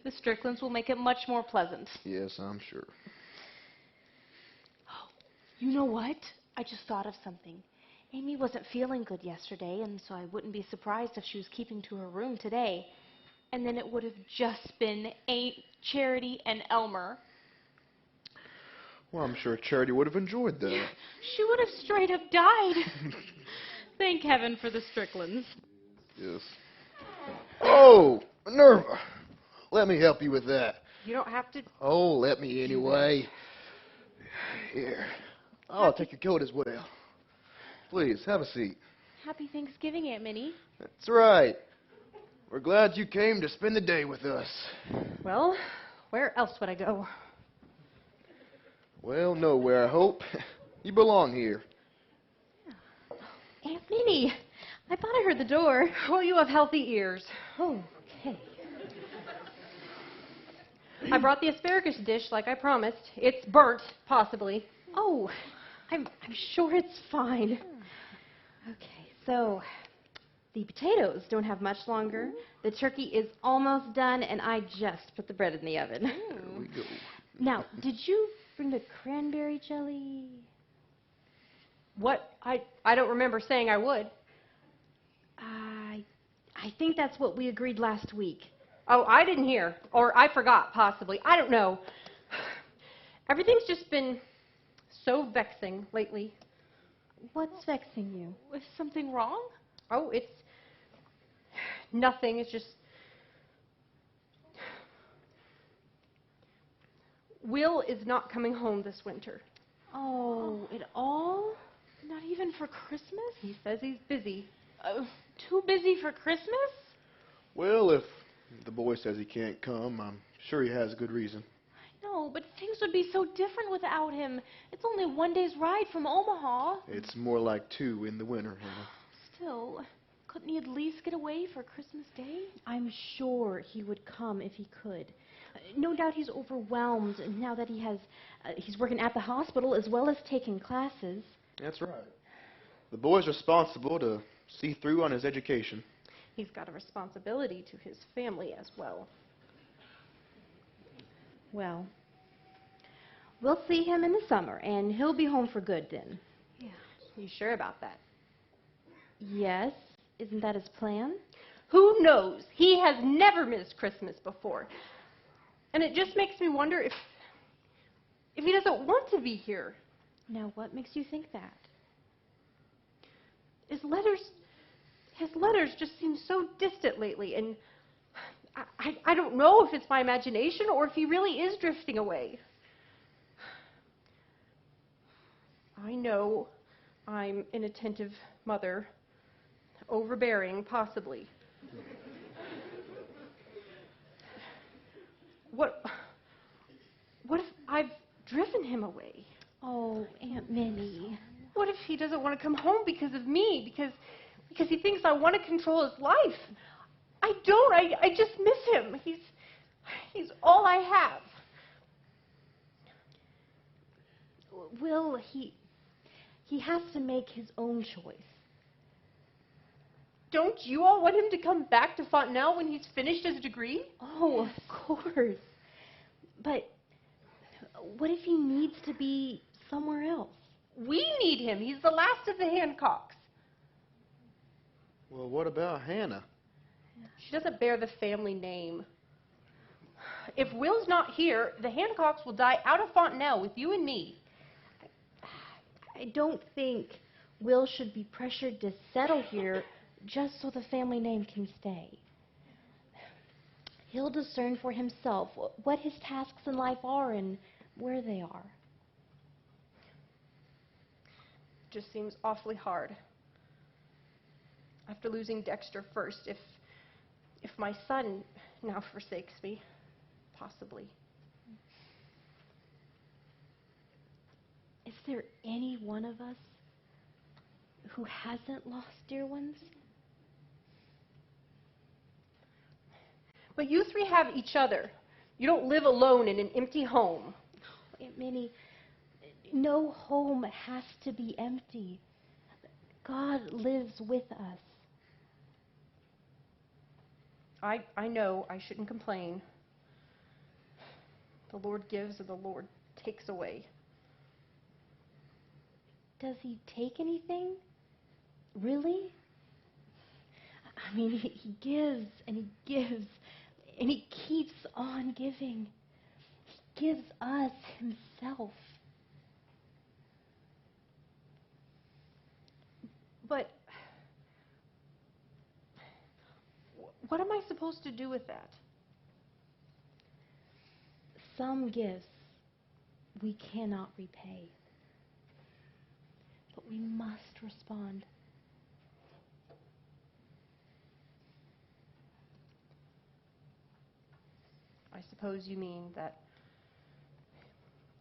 The Stricklands will make it much more pleasant. Yes, I'm sure. Oh, you know what? I just thought of something. Amy wasn't feeling good yesterday, and so I wouldn't be surprised if she was keeping to her room today. And then it would have just been Charity and Elmer. Well, I'm sure Charity would have enjoyed that. She would have straight up died. Thank heaven for the Stricklands. Yes. Oh, Minerva. Let me help you with that. You don't have to. Oh, let me anyway. Here. Oh, I'll take your coat as well. Please, have a seat. Happy Thanksgiving, Aunt Minnie. That's right. We're glad you came to spend the day with us. Well, where else would I go? Well, nowhere, I hope. You belong here. Aunt Minnie, I thought I heard the door. Well, you have healthy ears. Oh, okay. I brought the asparagus dish like I promised. It's burnt, possibly. Oh, I'm sure it's fine. Okay, so the potatoes don't have much longer. The turkey is almost done, and I just put the bread in the oven. There we go. Now, did you bring the cranberry jelly? What? I don't remember saying I would. I think that's what we agreed last week. Oh, I didn't hear. Or I forgot, possibly. I don't know. Everything's just been so vexing lately. What's vexing you? Is something wrong? Oh, it's nothing. It's just Will is not coming home this winter. Oh, at all? Not even for Christmas? He says he's busy. Too busy for Christmas? Well, if the boy says he can't come, I'm sure he has a good reason. I know, but things would be so different without him. It's only one day's ride from Omaha. It's more like 2 in the winter, Hannah. Still, couldn't he at least get away for Christmas Day? I'm sure he would come if he could. No doubt he's overwhelmed now that he's working at the hospital as well as taking classes. That's right. The boy's responsible to see through on his education. He's got a responsibility to his family as well. Well, we'll see him in the summer, and he'll be home for good then. Yeah. You sure about that? Yes. Isn't that his plan? Who knows? He has never missed Christmas before. And it just makes me wonder if he doesn't want to be here. Now, what makes you think that? His letters just seem so distant lately, and I don't know if it's my imagination or if he really is drifting away. I know I'm an attentive mother, overbearing, possibly. What if I've driven him away? Oh, Aunt Minnie. What if he doesn't want to come home because of me, because he thinks I want to control his life? I don't. I just miss him. He's all I have. Will, he has to make his own choice. Don't you all want him to come back to Fontanelle when he's finished his degree? Oh, of course. But what if he needs to be somewhere else? We need him. He's the last of the Hancocks. Well, what about Hannah? She doesn't bear the family name. If Will's not here, the Hancocks will die out of Fontanelle with you and me. I don't think Will should be pressured to settle here just so the family name can stay. He'll discern for himself what his tasks in life are and where they are. Just seems awfully hard. After losing Dexter first, if my son now forsakes me, possibly. Is there any one of us who hasn't lost dear ones? But you three have each other. You don't live alone in an empty home. Aunt Minnie, no home has to be empty. God lives with us. I know I shouldn't complain. The Lord gives and the Lord takes away. Does he take anything? Really? I mean, he gives and he gives and he keeps on giving. He gives us himself. But what am I supposed to do with that? Some gifts we cannot repay, but we must respond. I suppose you mean that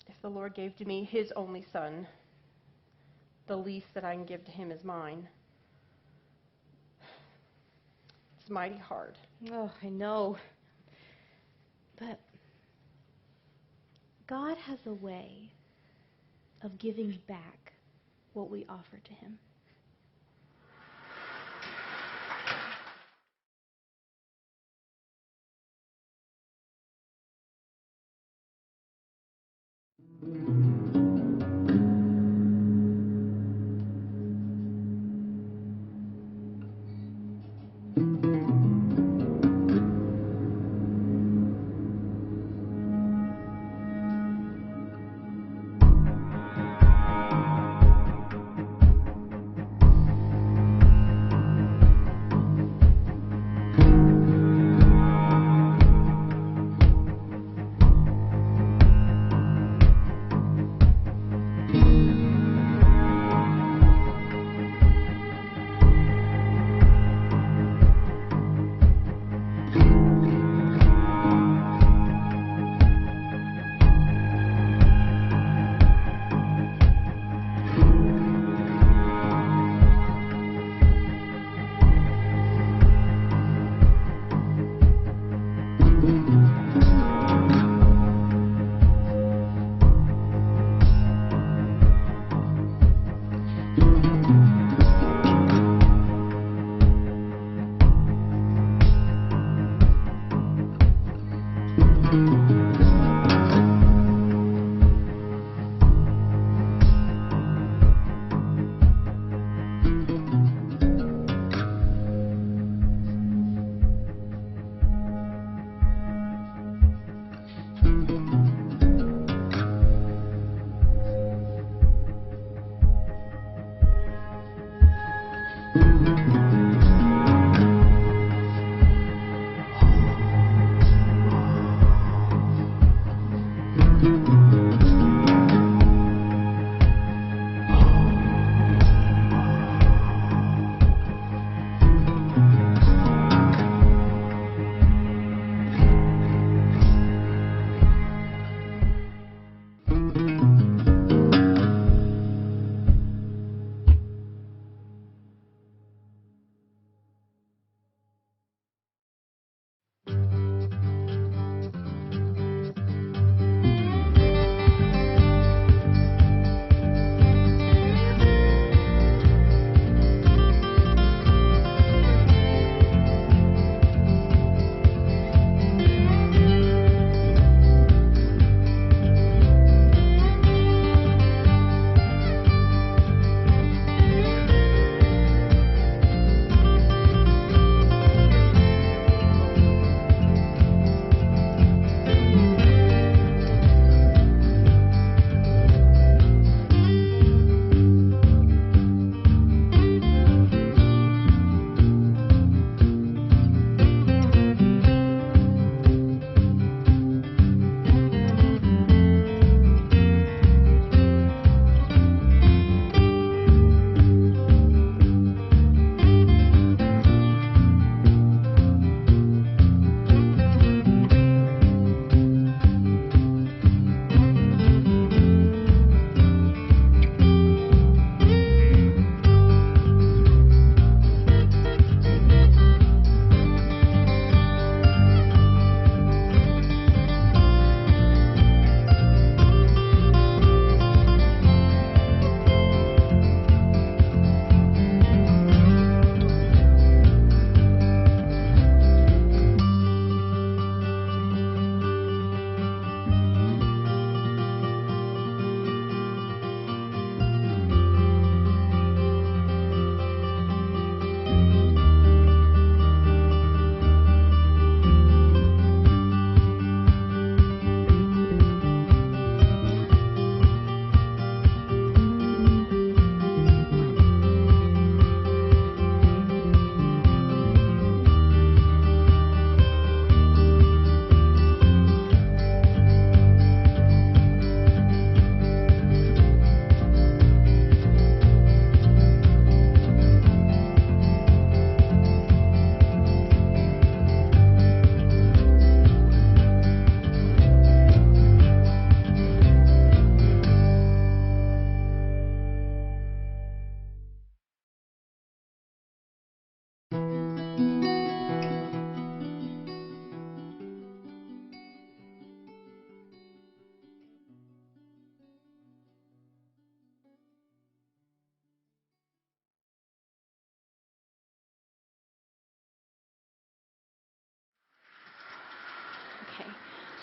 if the Lord gave to me his only son, the least that I can give to him is mine. It's mighty hard. Oh, I know. But God has a way of giving back what we offer to him.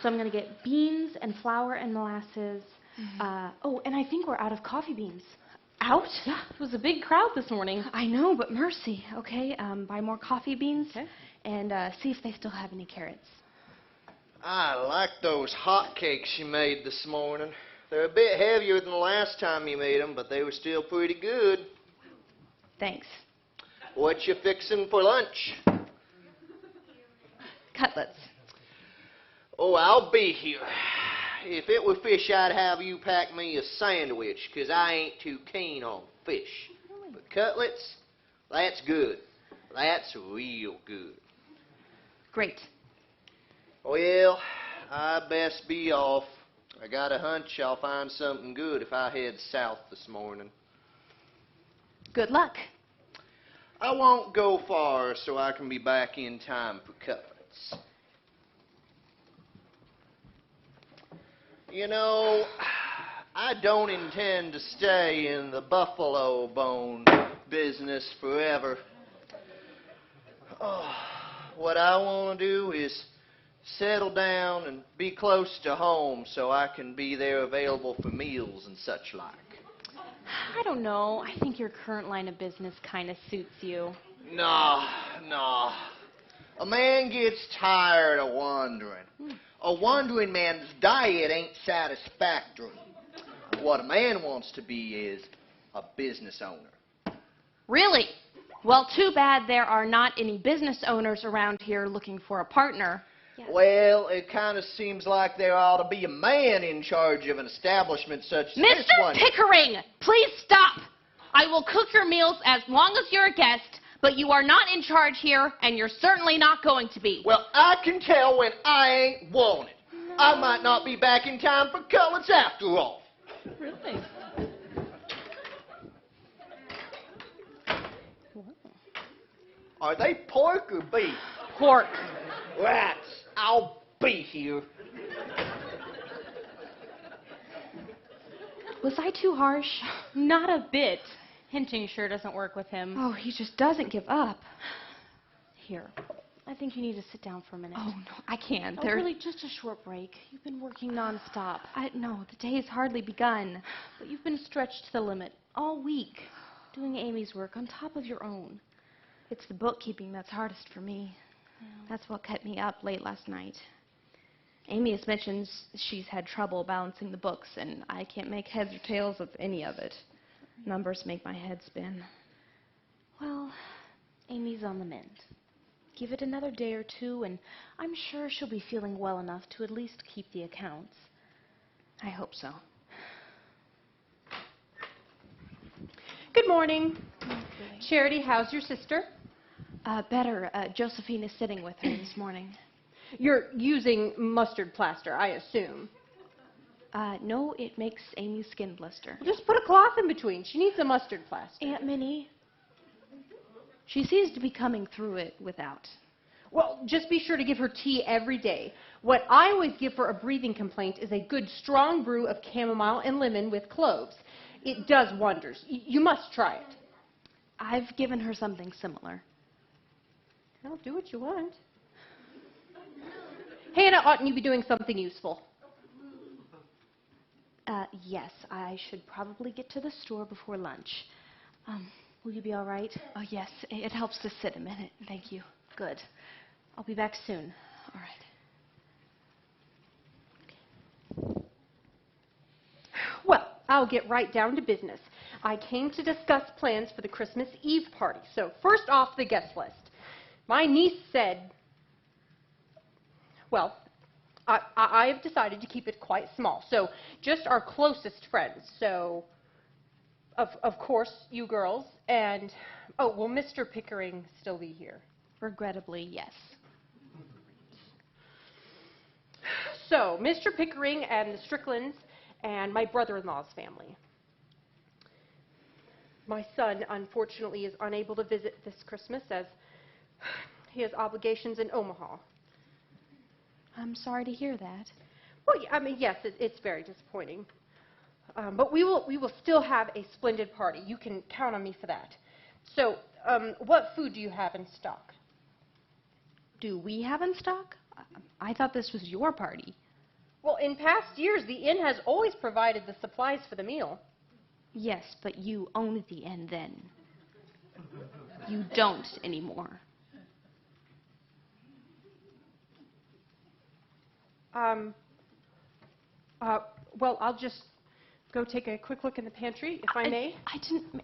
So I'm going to get beans and flour and molasses. Oh, and I think we're out of coffee beans. Out? Yeah, it was a big crowd this morning. I know, but mercy. Okay, buy more coffee beans. Okay. And see if they still have any carrots. I like those hot cakes you made this morning. They're a bit heavier than the last time you made them, but they were still pretty good. Thanks. What you fixing for lunch? Cutlets. Oh, I'll be here. If it were fish, I'd have you pack me a sandwich, 'cause I ain't too keen on fish. But cutlets, that's good. That's real good. Great. Well, I best be off. I got a hunch I'll find something good if I head south this morning. Good luck. I won't go far so I can be back in time for cutlets. You know, I don't intend to stay in the buffalo bone business forever. Oh, what I want to do is settle down and be close to home so I can be there available for meals and such like. I don't know. I think your current line of business kind of suits you. Nah. A man gets tired of wandering. A wandering man's diet ain't satisfactory. What a man wants to be is a business owner. Really? Well, too bad there are not any business owners around here looking for a partner. Well, it kind of seems like there ought to be a man in charge of an establishment such as this one. Mr. Pickering, please stop. I will cook your meals as long as you're a guest, but you are not in charge here, and you're certainly not going to be. Well, I can tell when I ain't wanted. I might not be back in time for cutlets after all. Really? Are they pork or beef? Pork. Rats. I'll be here. Was I too harsh? Not a bit. Hinting sure doesn't work with him. Oh, he just doesn't give up. Here. I think you need to sit down for a minute. Oh, no, I can't. Oh, really, just a short break. You've been working nonstop. No, the day has hardly begun. But you've been stretched to the limit all week, doing Amy's work on top of your own. It's the bookkeeping that's hardest for me. Yeah. That's what kept me up late last night. Amy has mentioned she's had trouble balancing the books, and I can't make heads or tails of any of it. Numbers make my head spin. Well, Amy's on the mend. Give it another day or two, and I'm sure she'll be feeling well enough to at least keep the accounts. I hope so. Good morning. Charity, how's your sister? Better. Josephine is sitting with her this morning. You're using mustard plaster, I assume. No, it makes Amy's skin blister. Just put a cloth in between. She needs a mustard plaster. Aunt Minnie, she seems to be coming through it without. Well, just be sure to give her tea every day. What I always give for a breathing complaint is a good strong brew of chamomile and lemon with cloves. It does wonders. You must try it. I've given her something similar. Well, do what you want. Hannah, oughtn't you be doing something useful? Yes, I should probably get to the store before lunch. Will you be all right? Oh, yes. It helps to sit a minute. Thank you. Good. I'll be back soon. All right. Well, I'll get right down to business. I came to discuss plans for the Christmas Eve party. So first off, the guest list. My niece said, well, I have decided to keep it quite small. So just our closest friends. So, of course, you girls. And, oh, will Mr. Pickering still be here? Regrettably, yes. So, Mr. Pickering and the Stricklands and my brother-in-law's family. My son, unfortunately, is unable to visit this Christmas as he has obligations in Omaha. I'm sorry to hear that. Well, I mean, yes, it's very disappointing. But we will still have a splendid party. You can count on me for that. So, what food do you have in stock? Do we have in stock? I thought this was your party. Well, in past years, the inn has always provided the supplies for the meal. Yes, but you owned the inn then. You don't anymore. Well, I'll just go take a quick look in the pantry, if I may. I didn't...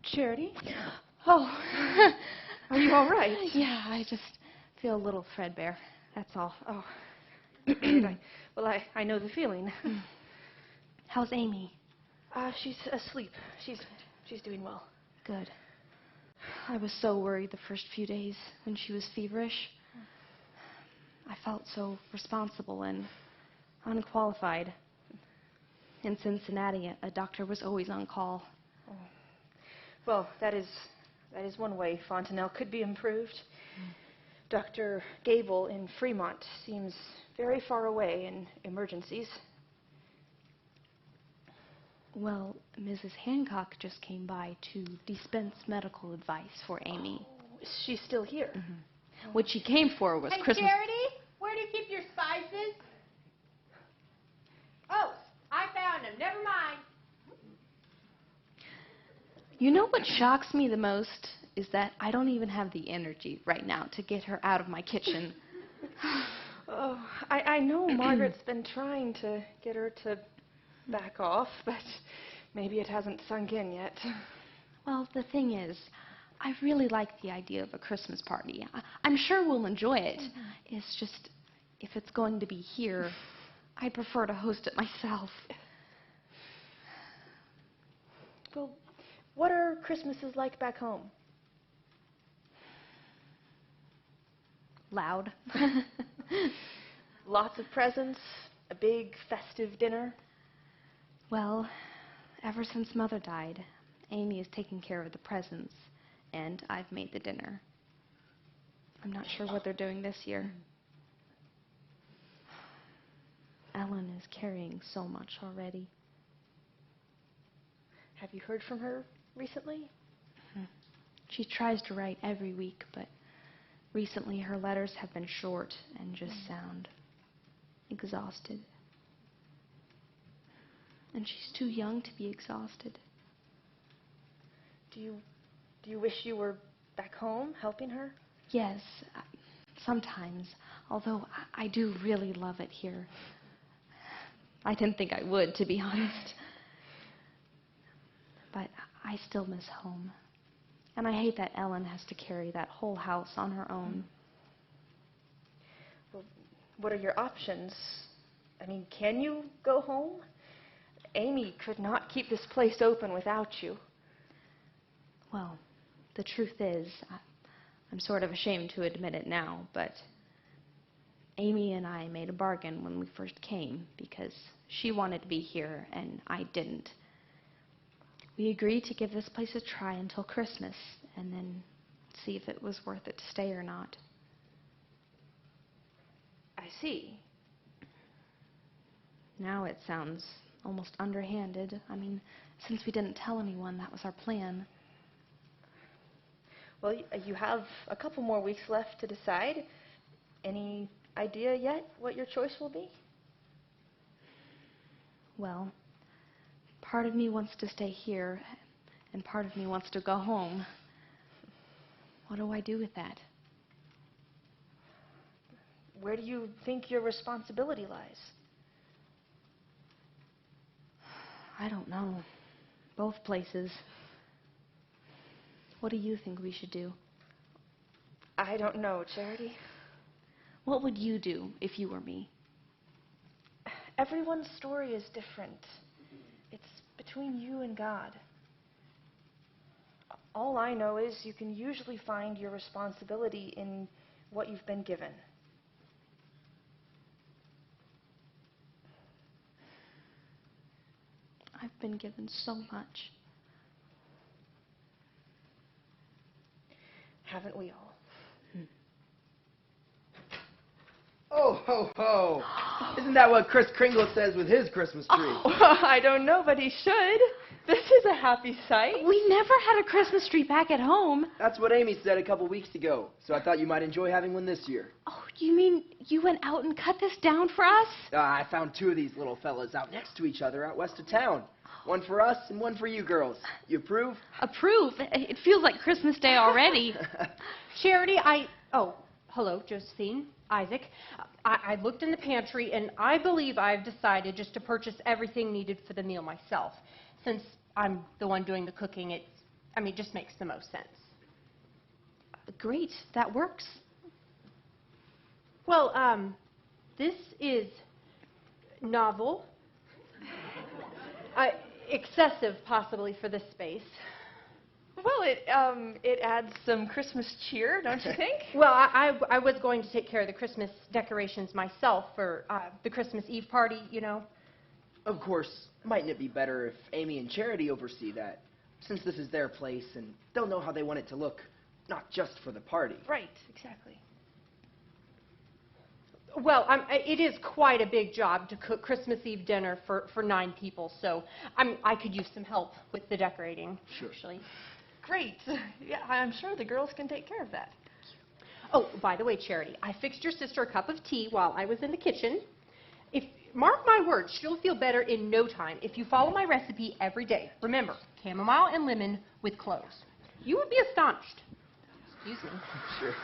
Charity? Oh, are you all right? Yeah, I just feel a little threadbare. That's all. Oh, I know the feeling. How's Amy? She's asleep. She's doing well. Good. I was so worried the first few days when she was feverish. I felt so responsible and unqualified. In Cincinnati, a doctor was always on call. Oh. Well, that is one way Fontanelle could be improved. Dr. Gable in Fremont seems very far away in emergencies. Well, Mrs. Hancock just came by to dispense medical advice for Amy. Oh, is she still here? Mm-hmm. What she came for was Christmas... Charity, where do you keep your spices? Oh, I found them. Never mind. You know what shocks me the most is that I don't even have the energy right now to get her out of my kitchen. Oh, I know Margaret's been trying to get her to back off, but maybe it hasn't sunk in yet. Well, the thing is, I really like the idea of a Christmas party. I'm sure we'll enjoy it. It's just, if it's going to be here, I'd prefer to host it myself. Well, what are Christmases like back home? Loud. Lots of presents, a big festive dinner. Well, ever since Mother died, Amy has taken care of the presents, and I've made the dinner. I'm not sure what they're doing this year. Ellen is carrying so much already. Have you heard from her recently? She tries to write every week, but recently her letters have been short and just sound exhausted. And she's too young to be exhausted. Do you wish you were back home helping her? Yes, sometimes, although I do really love it here. I didn't think I would, to be honest. But I still miss home. And I hate that Ellen has to carry that whole house on her own. Well, what are your options? I mean, can you go home? Amy could not keep this place open without you. Well, the truth is, I'm sort of ashamed to admit it now, but Amy and I made a bargain when we first came because she wanted to be here and I didn't. We agreed to give this place a try until Christmas and then see if it was worth it to stay or not. I see. Now it sounds almost underhanded. I mean, since we didn't tell anyone, that was our plan. Well, you have a couple more weeks left to decide. Any idea yet what your choice will be? Well, part of me wants to stay here, and part of me wants to go home. What do I do with that? Where do you think your responsibility lies? I don't know. Both places. What do you think we should do? I don't know, Charity. What would you do if you were me? Everyone's story is different. It's between you and God. All I know is you can usually find your responsibility in what you've been given. I've been given so much. Haven't we all? Oh, ho, ho. Isn't that what Kris Kringle says with his Christmas tree? Oh, I don't know, but he should. This is a happy sight. We never had a Christmas tree back at home. That's what Amy said a couple weeks ago, so I thought you might enjoy having one this year. Oh, you mean you went out and cut this down for us? I found two of these little fellas out next to each other out west of town. One for us and one for you girls. You approve? Approve? It feels like Christmas Day already. Charity, hello, Josephine, Isaac. I looked in the pantry, and I believe I've decided just to purchase everything needed for the meal myself. Since I'm the one doing the cooking, it just makes the most sense. Great, that works. Well, this is novel. Excessive, possibly, for this space. Well, it adds some Christmas cheer, don't you think? Well, I was going to take care of the Christmas decorations myself for the Christmas Eve party, you know. Of course, mightn't it be better if Amy and Charity oversee that, since this is their place and they'll know how they want it to look, not just for the party. Right, exactly. Well, it is quite a big job to cook Christmas Eve dinner for 9 people, so I could use some help with the decorating, Sure. actually. Great. Yeah, I'm sure the girls can take care of that. Oh, by the way, Charity, I fixed your sister a cup of tea while I was in the kitchen. Mark my words, she'll feel better in no time if you follow my recipe every day. Remember, chamomile and lemon with cloves. You would be astonished. Excuse me. Sure.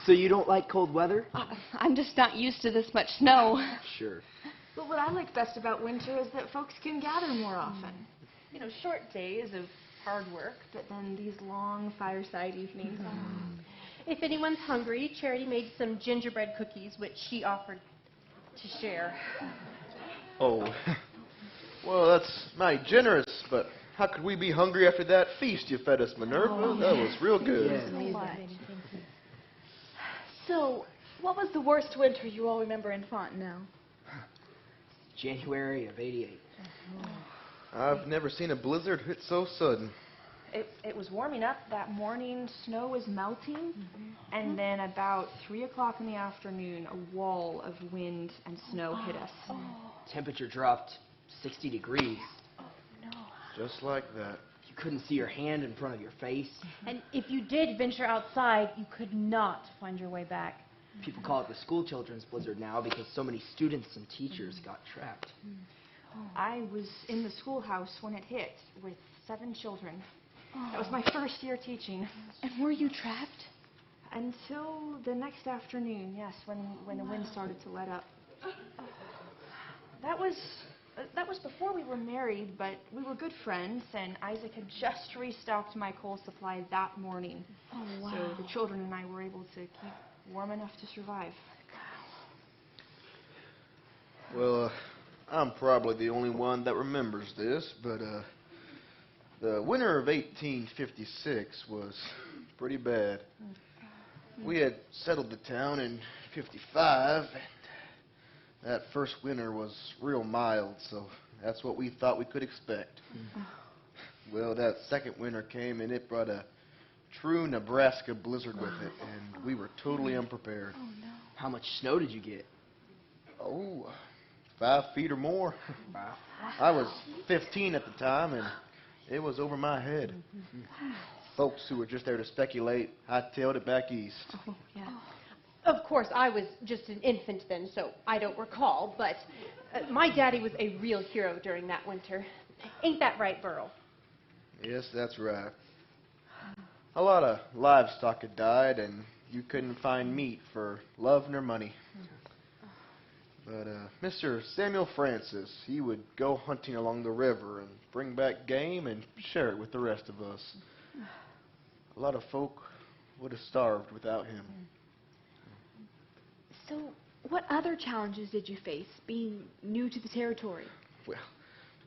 So you don't like cold weather? I'm just not used to this much snow. Sure. But what I like best about winter is that folks can gather more often. You know, short days of hard work, but then these long fireside evenings. If anyone's hungry, Charity made some gingerbread cookies, which she offered to share. Oh, well, that's mighty generous, but how could we be hungry after that feast you fed us, Minerva? That was real good. Yeah. So, what was the worst winter you all remember in Fontanelle? January of '88. I've never seen a blizzard hit so sudden. It was warming up that morning, snow was melting, and then about 3 o'clock in the afternoon, a wall of wind and snow hit us. Temperature dropped 60 degrees. Just like that. You couldn't see your hand in front of your face. And if you did venture outside, you could not find your way back. People call it the school children's blizzard now because so many students and teachers got trapped. I was in the schoolhouse when it hit with 7 children. That was my first year teaching. And were you trapped? Until the next afternoon, yes, when the wind started to let up. That was That was before we were married, but we were good friends, and Isaac had just restocked my coal supply that morning. Oh, wow. So the children and I were able to keep warm enough to survive. Well, I'm probably the only one that remembers this, but the winter of 1856 was pretty bad. We had settled the town in 55, and that first winter was real mild, so that's what we thought we could expect. Well, that second winter came, and it brought a true Nebraska blizzard with it, and we were totally unprepared. Oh, no. How much snow did you get? Oh, 5 feet or more. Wow. I was 15 at the time, and it was over my head. Folks who were just there to speculate hightailed it back east. Oh, yeah. Of course, I was just an infant then, so I don't recall, but my daddy was a real hero during that winter. Ain't that right, Burl? Yes, that's right. A lot of livestock had died, and you couldn't find meat for love nor money. But Mr. Samuel Francis, he would go hunting along the river and bring back game and share it with the rest of us. A lot of folk would have starved without him. So, what other challenges did you face being new to the territory? Well,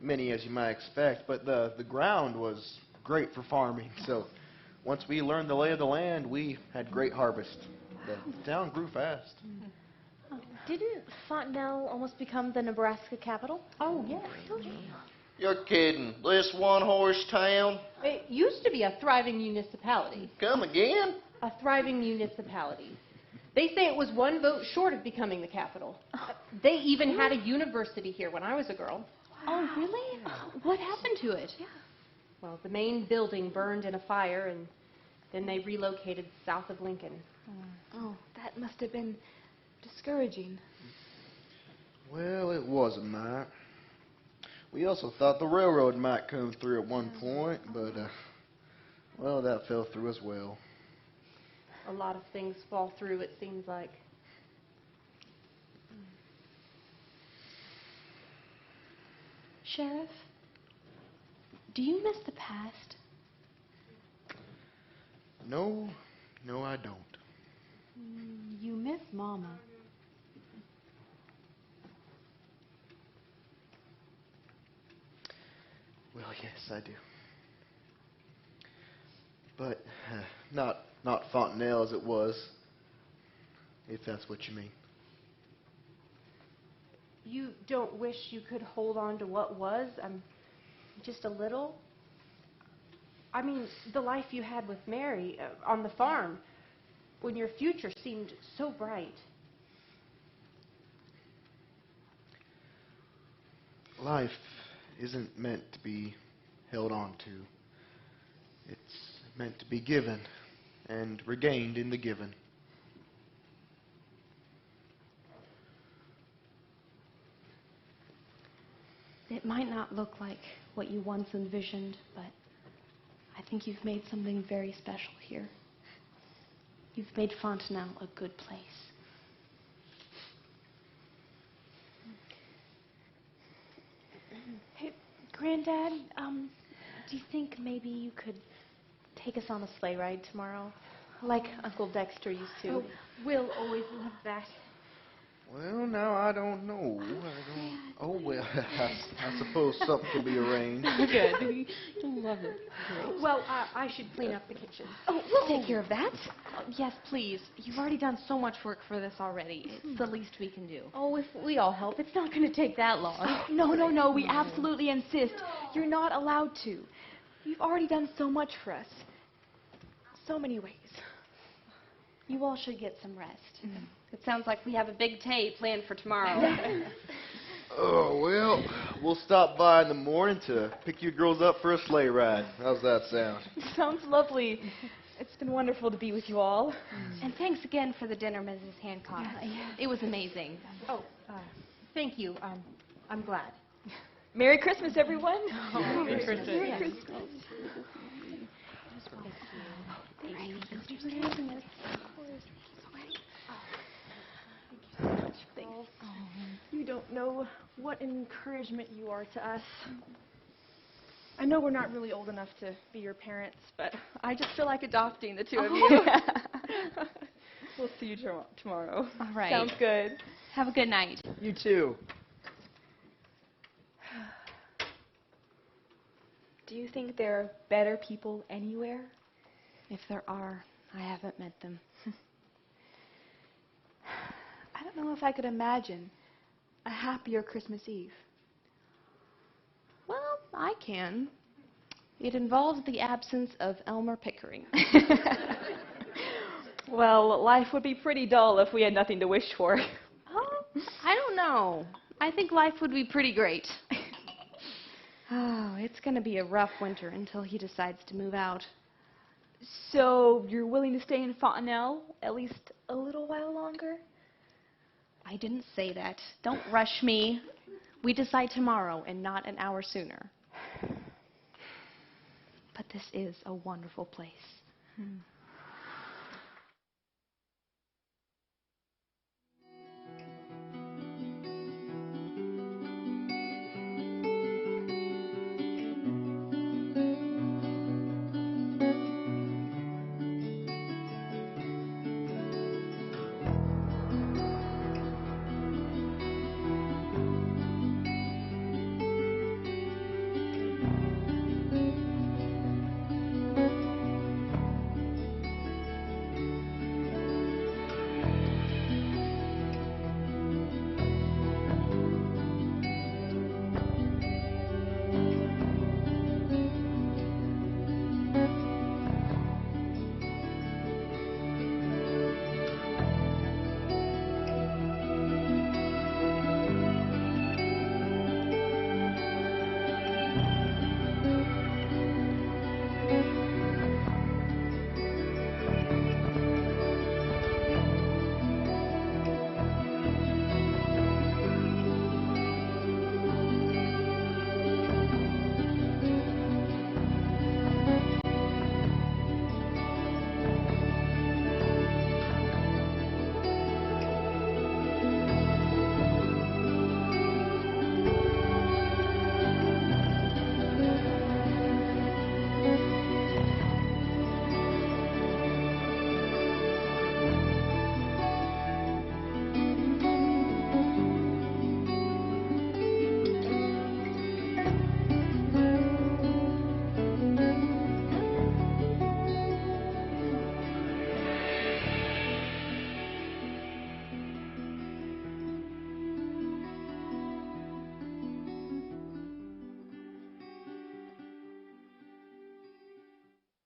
many as you might expect, but the ground was great for farming. So once we learned the lay of the land, we had great harvest. The town grew fast. Didn't Fontanelle almost become the Nebraska capital? Oh, yes. You're kidding. This one-horse town? It used to be a thriving municipality. Come again? A thriving municipality. They say it was one vote short of becoming the capital. They even had a university here when I was a girl. Oh, really? What happened to it? Yeah. Well, the main building burned in a fire, and then they relocated south of Lincoln. Oh, that must have been discouraging. Well, it was a mite. We also thought the railroad might come through at one point, but, well, that fell through as well. A lot of things fall through, it seems like. Sheriff, do you miss the past? No, I don't. You miss Mama. Well, yes, I do. But not Fontanelle as it was, if that's what you mean. You don't wish you could hold on to what was? Just a little? I mean, the life you had with Mary on the farm, when your future seemed so bright. Life isn't meant to be held on to. It's meant to be given and regained in the given. It might not look like what you once envisioned, but I think you've made something very special here. You've made Fontanelle a good place. Hey, Granddad, do you think maybe you could take us on a sleigh ride tomorrow? Like Uncle Dexter used to. Oh, we'll always love that. Well, now, I don't know. Oh, well, I suppose something could be arranged. Good. You'll love it. Well, I should clean up the kitchen. Oh, we'll take care of that. Yes, please. You've already done so much work for this already. It's the least we can do. Oh, if we all help, it's not going to take that long. No, we absolutely insist. You're not allowed to. You've already done so much for us. So many ways. You all should get some rest. It sounds like we have a big day planned for tomorrow. Oh, well, we'll stop by in the morning to pick you girls up for a sleigh ride. How's that sound? Sounds lovely. It's been wonderful to be with you all. And thanks again for the dinner, Mrs. Hancock. It was amazing. Oh, thank you. I'm glad. Merry Christmas, everyone. Merry Christmas. Merry Christmas. You don't know what an encouragement you are to us. I know we're not really old enough to be your parents, but I just feel like adopting the two of Oh. you. We'll see you tomorrow. All right. Sounds good. Have a good night. You too. Do you think there are better people anywhere? If there are, I haven't met them. I don't know if I could imagine a happier Christmas Eve. Well, I can. It involves the absence of Elmer Pickering. Well, life would be pretty dull if we had nothing to wish for. Oh, I don't know. I think life would be pretty great. Oh, it's going to be a rough winter until he decides to move out. So you're willing to stay in Fontanelle at least a little while longer? I didn't say that. Don't rush me. We decide tomorrow and not an hour sooner. But this is a wonderful place.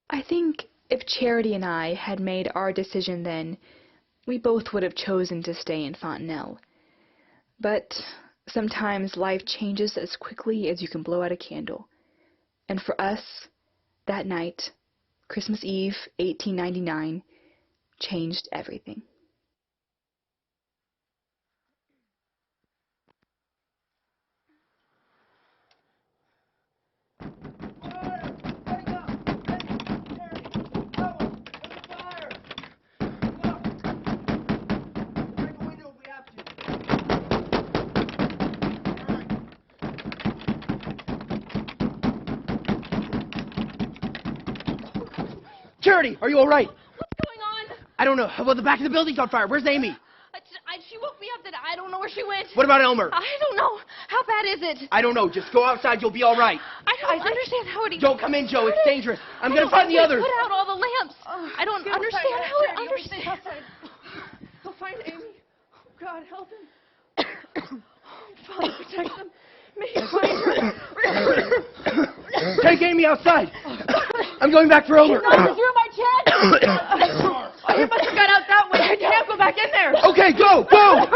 I think if Charity and I had made our decision then, we both would have chosen to stay in Fontanelle. But sometimes life changes as quickly as you can blow out a candle. And for us, that night, Christmas Eve, 1899, changed everything. Charity, are you all right? What's going on? I don't know. Well, the back of the building's on fire. Where's Amy? She woke me up that I don't know where she went. What about Elmer? I don't know. How bad is it? I don't know. Just go outside. You'll be all right. I don't understand how it... Don't come in, Joe. It's dangerous. I'm going to find the others. Put out all the lamps. I don't understand how it... Understand. He'll find Amy. Oh, God, help him. Father, protect him. May he find her. Take Amy outside. I'm going back for Elmer. Not through my chest. He must have got out that way. I can't go back in there. Okay, go, go.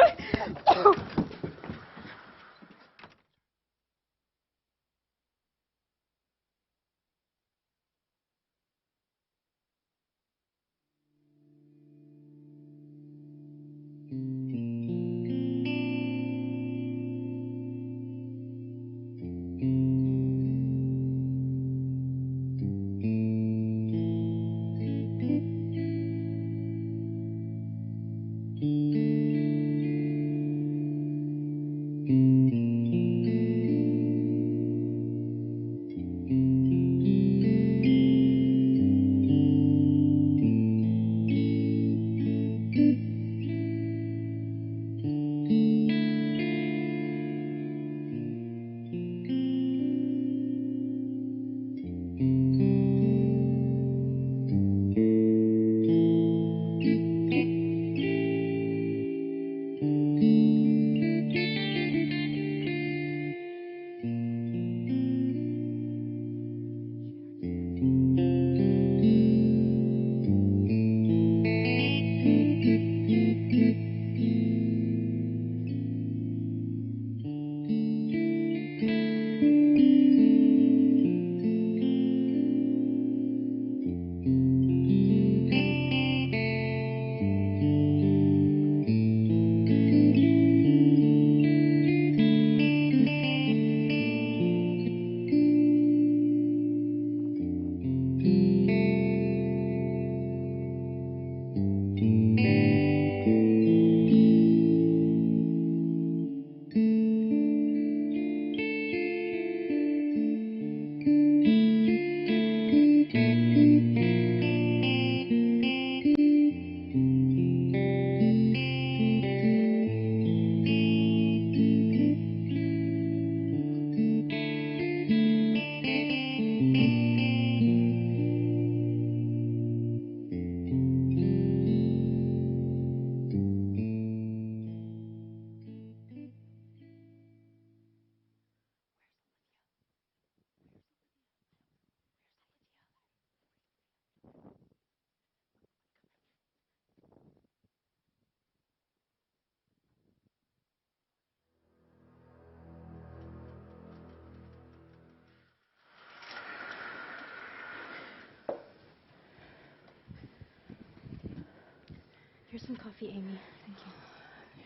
Here's some coffee, Amy. Thank you.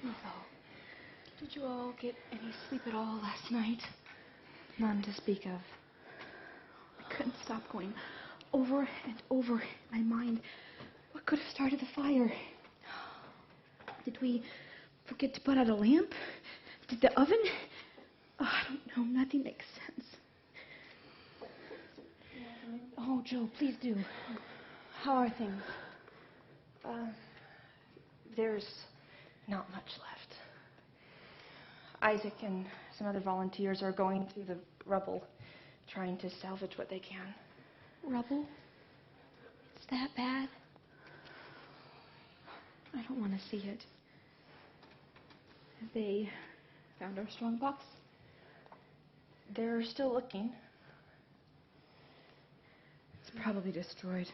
Here you go. Did you all get any sleep at all last night? None to speak of. I couldn't stop going over and over in my mind. What could have started the fire? Did we forget to put out a lamp? Did the oven? Oh, I don't know. Nothing makes sense. Oh, Joe, please do. How are things? There's not much left. Isaac and some other volunteers are going through the rubble, trying to salvage what they can. Rubble? It's that bad? I don't want to see it. Have they found our strongbox? They're still looking. It's probably destroyed.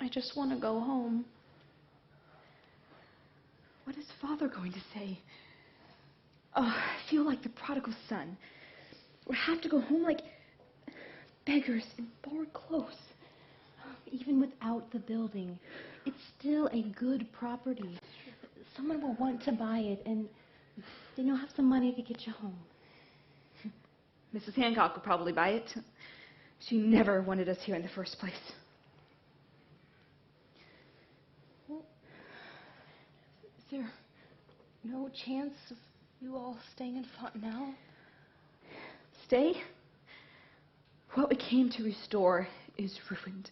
I just want to go home. What is Father going to say? Oh, I feel like the prodigal son. We have to go home like beggars in borrowed clothes. Even without the building, it's still a good property. Someone will want to buy it, and then you'll have some money to get you home. Mrs. Hancock will probably buy it. She never wanted us here in the first place. Is there no chance of you all staying in Fontanelle? Stay? What we came to restore is ruined.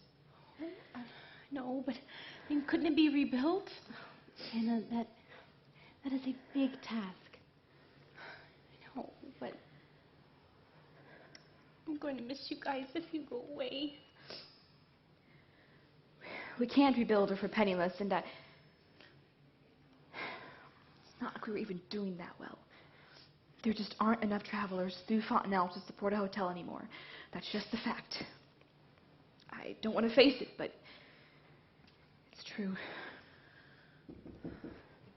No, but I mean, couldn't it be rebuilt? Anna, that is a big task. I know, but I'm going to miss you guys if you go away. We can't rebuild her for penniless, and it's not like we were even doing that well. There just aren't enough travelers through Fontanelle to support a hotel anymore. That's just the fact. I don't want to face it, but it's true.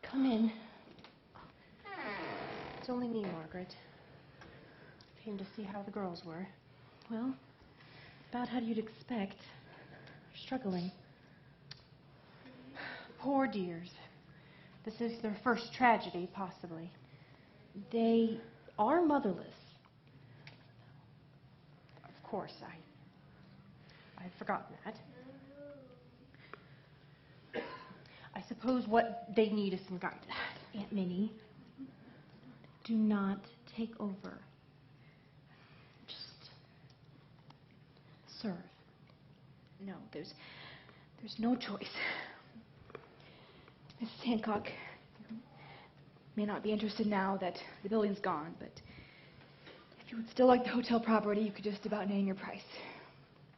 Come in. It's only me, Margaret. Came to see how the girls were. Well, about how you'd expect. They're struggling. Poor dears. This is their first tragedy, possibly. They are motherless. Of course, I'd forgotten that. I suppose what they need is some guidance. Aunt Minnie, do not take over. Just serve. No, there's no choice. Mrs. Hancock, you may not be interested now that the building's gone, but if you would still like the hotel property, you could just about name your price.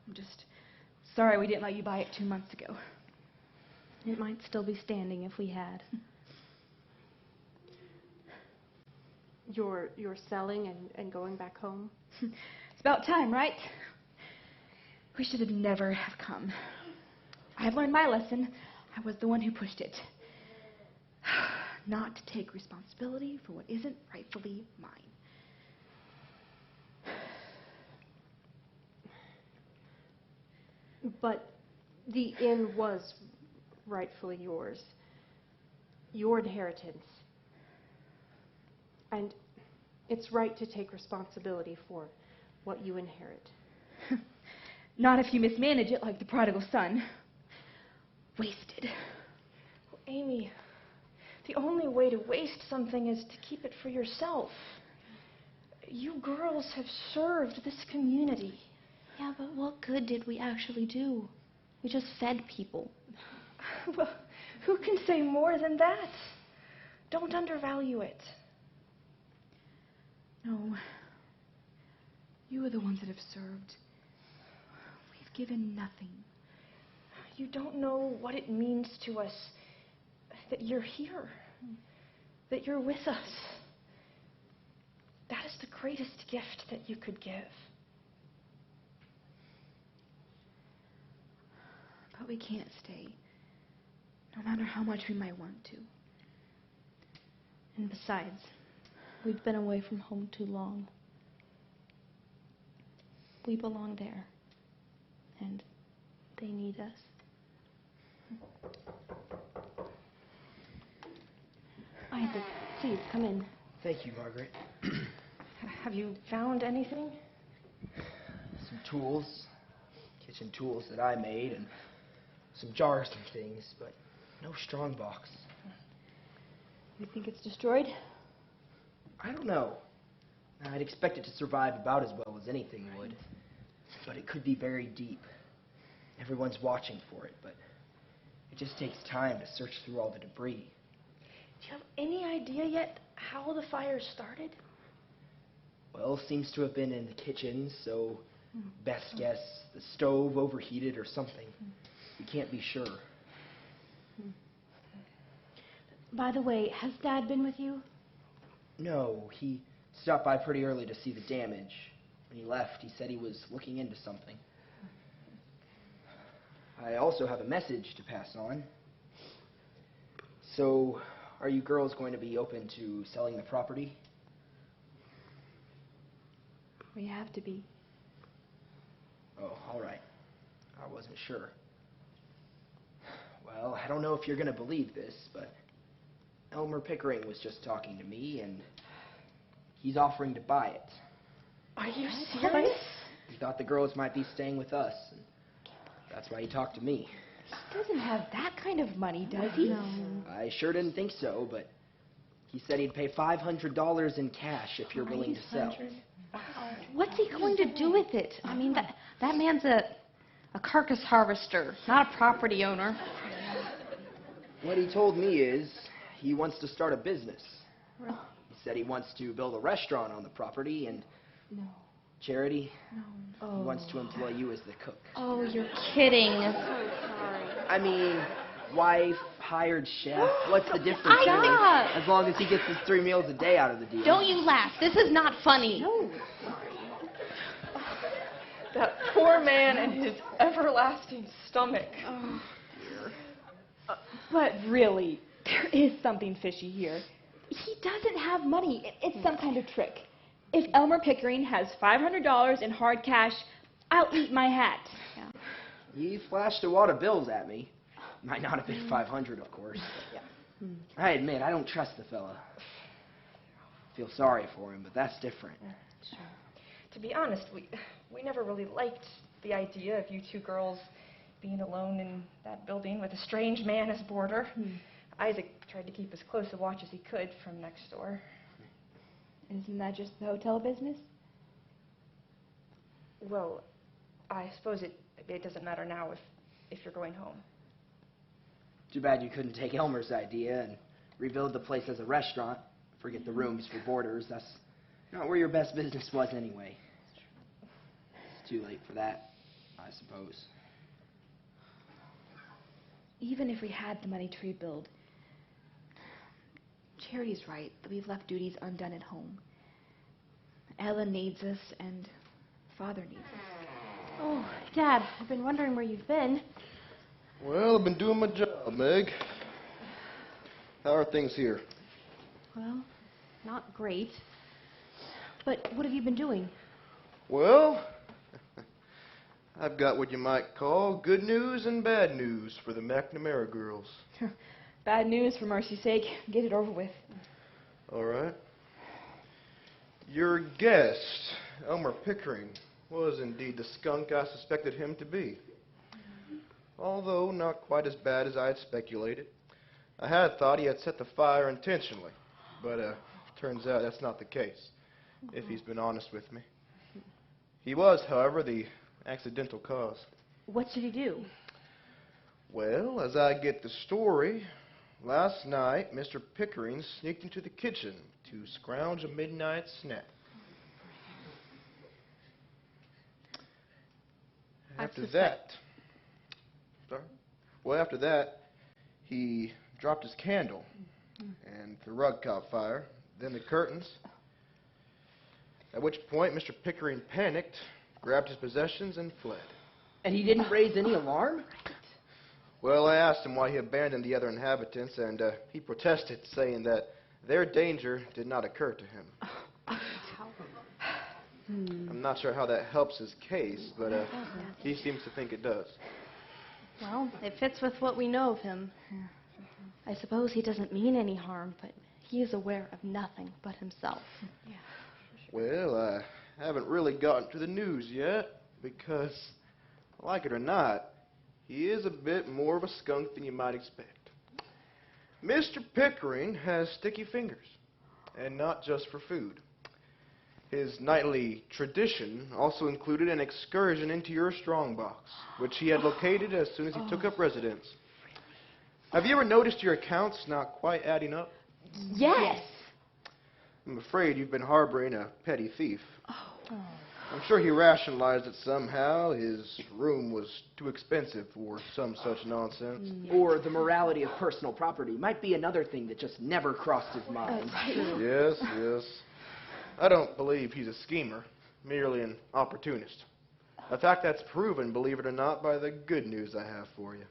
I'm just sorry we didn't let you buy it 2 months ago. It might still be standing if we had. You're selling and going back home? It's about time, right? We should have never have come. I've learned my lesson. I was the one who pushed it. Not to take responsibility for what isn't rightfully mine. But the inn was rightfully yours. Your inheritance. And it's right to take responsibility for what you inherit. Not if you mismanage it like the prodigal son. Wasted. Well, Amy, the only way to waste something is to keep it for yourself. You girls have served this community. Yeah, but what good did we actually do? We just fed people. Well, who can say more than that? Don't undervalue it. No. You are the ones that have served. We've given nothing. You don't know what it means to us that you're here, that you're with us. That is the greatest gift that you could give. But we can't stay, no matter how much we might want to. And besides, we've been away from home too long. We belong there, and they need us. Please, come in. Thank you, Margaret. Have you found anything? Some tools, kitchen tools that I made, and some jars and things, but no strong box. You think it's destroyed? I don't know. I'd expect it to survive about as well as anything would, but it could be buried deep. Everyone's watching for it, but it just takes time to search through all the debris. Do you have any idea yet how the fire started? Well, seems to have been in the kitchen, so best guess the stove overheated or something. We can't be sure. By the way, has Dad been with you? No, he stopped by pretty early to see the damage. When he left, he said he was looking into something. I also have a message to pass on. So, are you girls going to be open to selling the property? We have to be. Oh, all right. I wasn't sure. Well, I don't know if you're going to believe this, but Elmer Pickering was just talking to me, and he's offering to buy it. Are you serious? He thought the girls might be staying with us, and that's why he talked to me. He doesn't have that kind of money, does he? No. I sure didn't think so, but he said he'd pay $500 in cash if you're willing to sell. What's he going to do with it? I mean, that man's a carcass harvester, not a property owner. What he told me is he wants to start a business. He said he wants to build a restaurant on the property and... No. Charity, No. he wants to employ you as the cook. Oh, you're kidding. I mean, wife, hired chef, what's the difference? Stop. As long as he gets his 3 meals a day out of the deal. Don't you laugh. This is not funny. No. That poor man and his everlasting stomach. Oh, but really, there is something fishy here. He doesn't have money. It's some kind of trick. If Elmer Pickering has $500 in hard cash, I'll eat my hat. Yeah. He flashed a wad of bills at me. Might not have been 500, of course. Yeah. I admit, I don't trust the fella. Feel sorry for him, but that's different. Sure. To be honest, we never really liked the idea of you two girls being alone in that building with a strange man as boarder. Isaac tried to keep as close a watch as he could from next door. Isn't that just the hotel business? Well, I suppose it doesn't matter now if you're going home. Too bad you couldn't take Elmer's idea and rebuild the place as a restaurant. Forget the rooms for boarders. That's not where your best business was anyway. It's too late for that, I suppose. Even if we had the money to rebuild, Charity's right that we've left duties undone at home. Ellen needs us, and Father needs us. Oh, Dad, I've been wondering where you've been. Well, I've been doing my job, Meg. How are things here? Well, not great. But what have you been doing? Well, I've got what you might call good news and bad news for the McNamara girls. Bad news, for mercy's sake. Get it over with. All right. Your guest, Elmer Pickering, was indeed the skunk I suspected him to be. Although not quite as bad as I had speculated. I had thought he had set the fire intentionally, but turns out that's not the case, if he's been honest with me. He was, however, the accidental cause. What did he do? Well, as I get the story, last night Mr. Pickering sneaked into the kitchen to scrounge a midnight snack. After that, he dropped his candle, and the rug caught fire, then the curtains, at which point Mr. Pickering panicked, grabbed his possessions, and fled. And he didn't raise any alarm? Well, I asked him why he abandoned the other inhabitants, and he protested, saying that their danger did not occur to him. I'm not sure how that helps his case, but he seems to think it does. Well, it fits with what we know of him. I suppose he doesn't mean any harm, but he is aware of nothing but himself. Well, I haven't really gotten to the news yet because, like it or not, he is a bit more of a skunk than you might expect. Mr. Pickering has sticky fingers, and not just for food. His nightly tradition also included an excursion into your strongbox, which he had located as soon as he took up residence. Have you ever noticed your accounts not quite adding up? Yes. I'm afraid you've been harboring a petty thief. I'm sure he rationalized it somehow. His room was too expensive for some such nonsense. Or the morality of personal property might be another thing that just never crossed his mind. Yes. I don't believe he's a schemer, merely an opportunist. A fact that's proven, believe it or not, by the good news I have for you.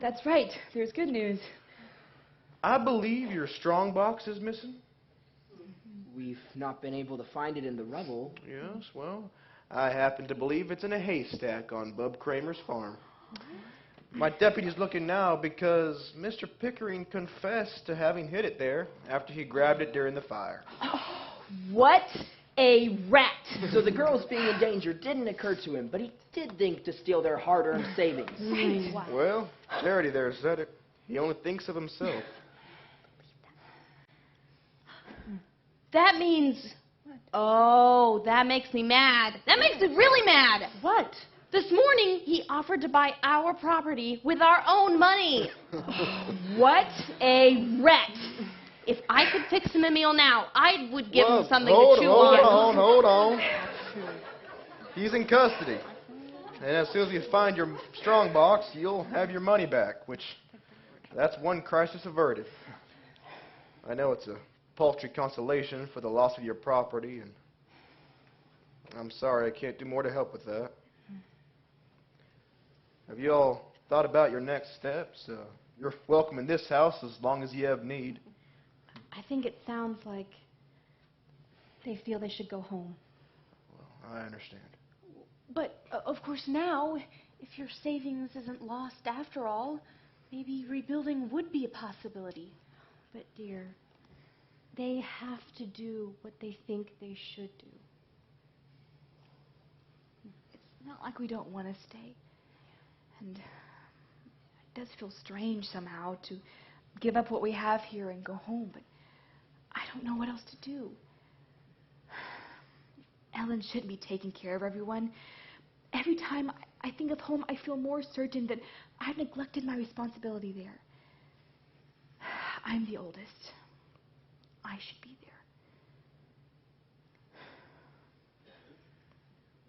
That's right. There's good news. I believe your strongbox is missing. We've not been able to find it in the rubble. Yes, well, I happen to believe it's in a haystack on Bub Kramer's farm. My deputy's looking now because Mr. Pickering confessed to having hid it there after he grabbed it during the fire. What a rat! So the girls being in danger didn't occur to him, but he did think to steal their hard-earned savings. Well, Charity there said it. He only thinks of himself. That means... Oh, that makes me mad. That makes me really mad. What? This morning, he offered to buy our property with our own money. What a rat. If I could fix him a meal now, I would give him something to chew on. Hold on. He's in custody. And as soon as we find your strongbox, you'll have your money back, which, that's one crisis averted. I know it's a paltry consolation for the loss of your property, and I'm sorry I can't do more to help with that. Have you all thought about your next steps? You're welcome in this house as long as you have need. I think it sounds like they feel they should go home. Well, I understand. But, of course, now, if your savings isn't lost after all, maybe rebuilding would be a possibility. But, dear, they have to do what they think they should do. It's not like we don't want to stay. And it does feel strange somehow to give up what we have here and go home, but I don't know what else to do. Ellen should be taking care of everyone. Every time I think of home, I feel more certain that I've neglected my responsibility there. I'm the oldest. I should be there.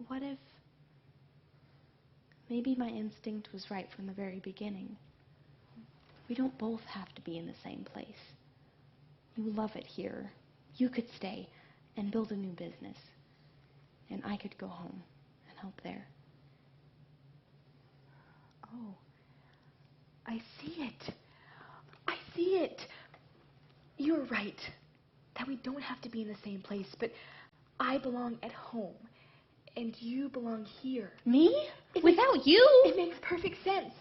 What if maybe my instinct was right from the very beginning? We don't both have to be in the same place. You love it here. You could stay and build a new business. And I could go home and help there. Oh, I see it. I see it. You're right that we don't have to be in the same place, but I belong at home, and you belong here. Me? Without you? It makes perfect sense.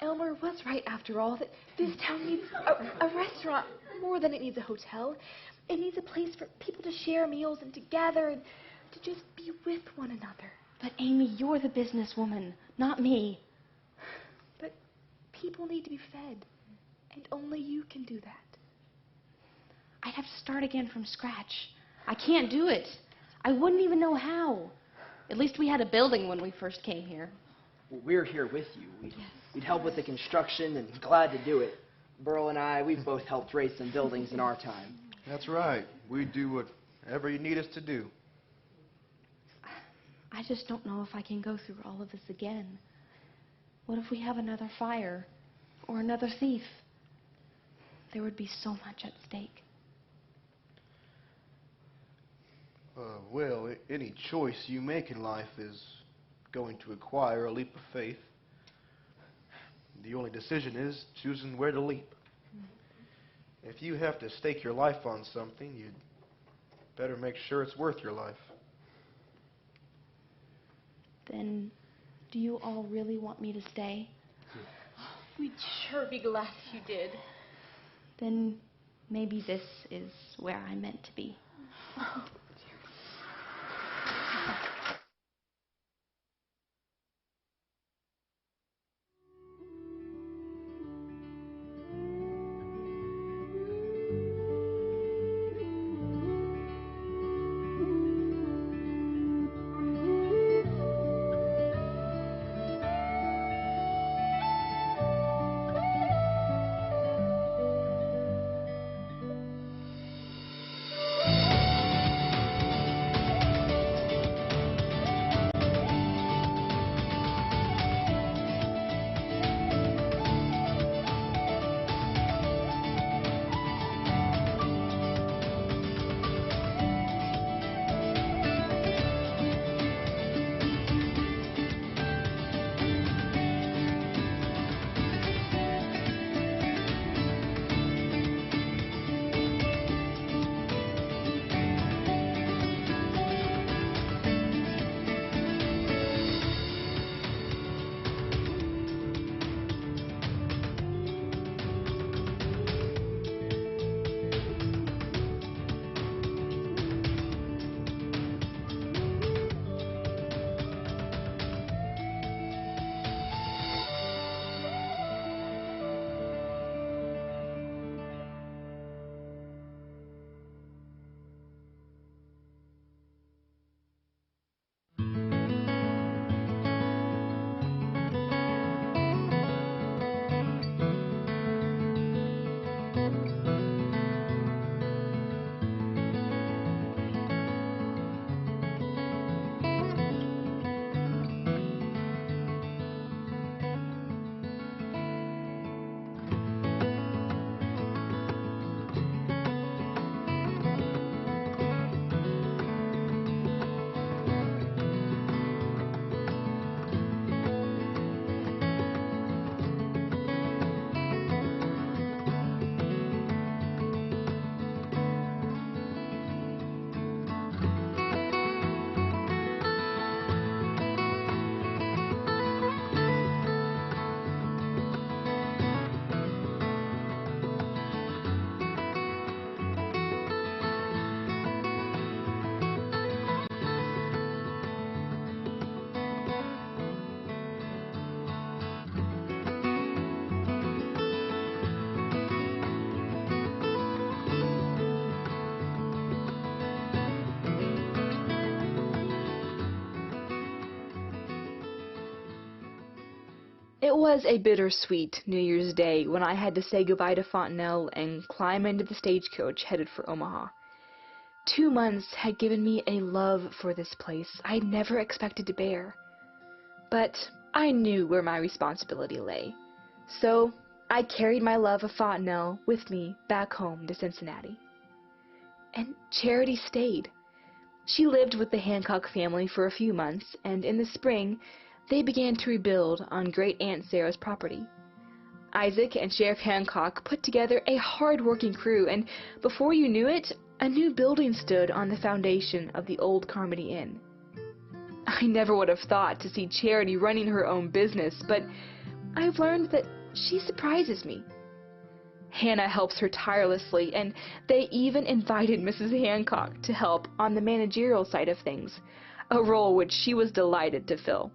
Elmer was right, after all, that this town needs a restaurant more than it needs a hotel. It needs a place for people to share meals and to gather and to just be with one another. But Amy, you're the businesswoman, not me. But people need to be fed, and only you can do that. I'd have to start again from scratch. I can't do it. I wouldn't even know how. At least we had a building when we first came here. Well, we're here with you. We'd help with the construction and glad to do it. Burl and I, we've both helped raise some buildings in our time. That's right. We do whatever you need us to do. I just don't know if I can go through all of this again. What if we have another fire or another thief? There would be so much at stake. Well, any choice you make in life is going to require a leap of faith. The only decision is choosing where to leap. If you have to stake your life on something, you'd better make sure it's worth your life. Then, do you all really want me to stay? We'd sure be glad if you did. Then, maybe this is where I'm meant to be. It was a bittersweet New Year's Day when I had to say goodbye to Fontanelle and climb into the stagecoach headed for Omaha. 2 months had given me a love for this place I'd never expected to bear. But I knew where my responsibility lay. So I carried my love of Fontanelle with me back home to Cincinnati. And Charity stayed. She lived with the Hancock family for a few months, and in the spring, they began to rebuild on Great Aunt Sarah's property. Isaac and Sheriff Hancock put together a hard-working crew, and before you knew it, a new building stood on the foundation of the old Carmody Inn. I never would have thought to see Charity running her own business, but I've learned that she surprises me. Hannah helps her tirelessly, and they even invited Mrs. Hancock to help on the managerial side of things, a role which she was delighted to fill.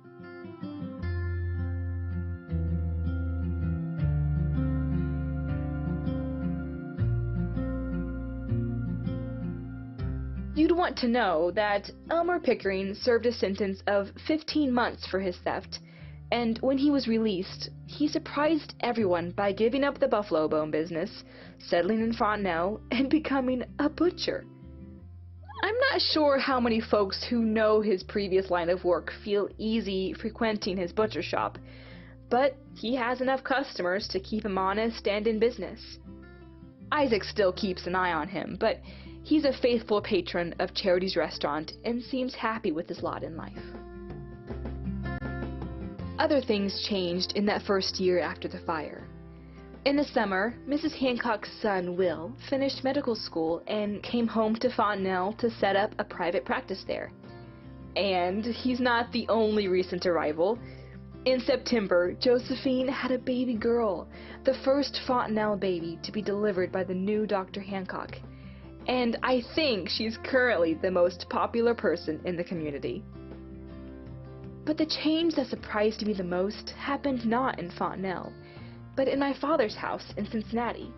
You'd want to know that Elmer Pickering served a sentence of 15 months for his theft, and when he was released, he surprised everyone by giving up the buffalo bone business, settling in Fontanelle, and becoming a butcher. I'm not sure how many folks who know his previous line of work feel easy frequenting his butcher shop, but he has enough customers to keep him honest and in business. Isaac still keeps an eye on him, but he's a faithful patron of Charity's restaurant and seems happy with his lot in life. Other things changed in that first year after the fire. In the summer, Mrs. Hancock's son, Will, finished medical school and came home to Fontanelle to set up a private practice there. And he's not the only recent arrival. In September, Josephine had a baby girl, the first Fontanelle baby to be delivered by the new Dr. Hancock. And I think she's currently the most popular person in the community. But the change that surprised me the most happened not in Fontanelle, but in my father's house in Cincinnati.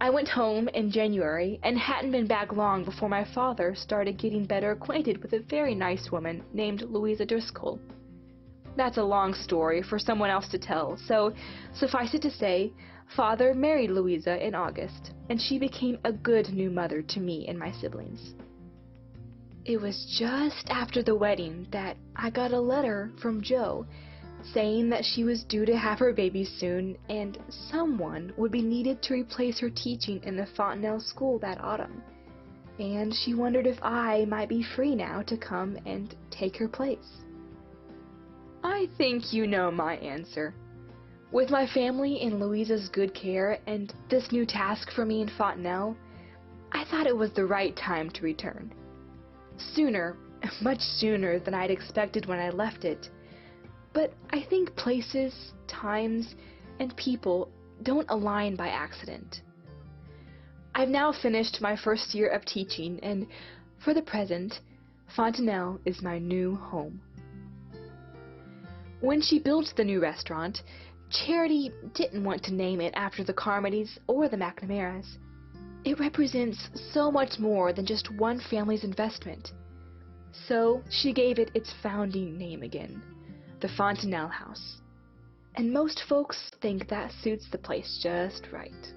I went home in January and hadn't been back long before my father started getting better acquainted with a very nice woman named Louisa Driscoll. That's a long story for someone else to tell, so suffice it to say, Father married Louisa in August, and she became a good new mother to me and my siblings. It was just after the wedding that I got a letter from Jo saying that she was due to have her baby soon and someone would be needed to replace her teaching in the Fontanelle school that autumn. And she wondered if I might be free now to come and take her place. I think you know my answer. With my family in Louisa's good care and this new task for me in Fontanelle, I thought it was the right time to return. Sooner, much sooner than I'd expected when I left it. But I think places, times, and people don't align by accident. I've now finished my first year of teaching, and for the present, Fontanelle is my new home. When she built the new restaurant, Charity didn't want to name it after the Carmodys or the McNamaras. It represents so much more than just one family's investment. So she gave it its founding name again, the Fontanelle House. And most folks think that suits the place just right.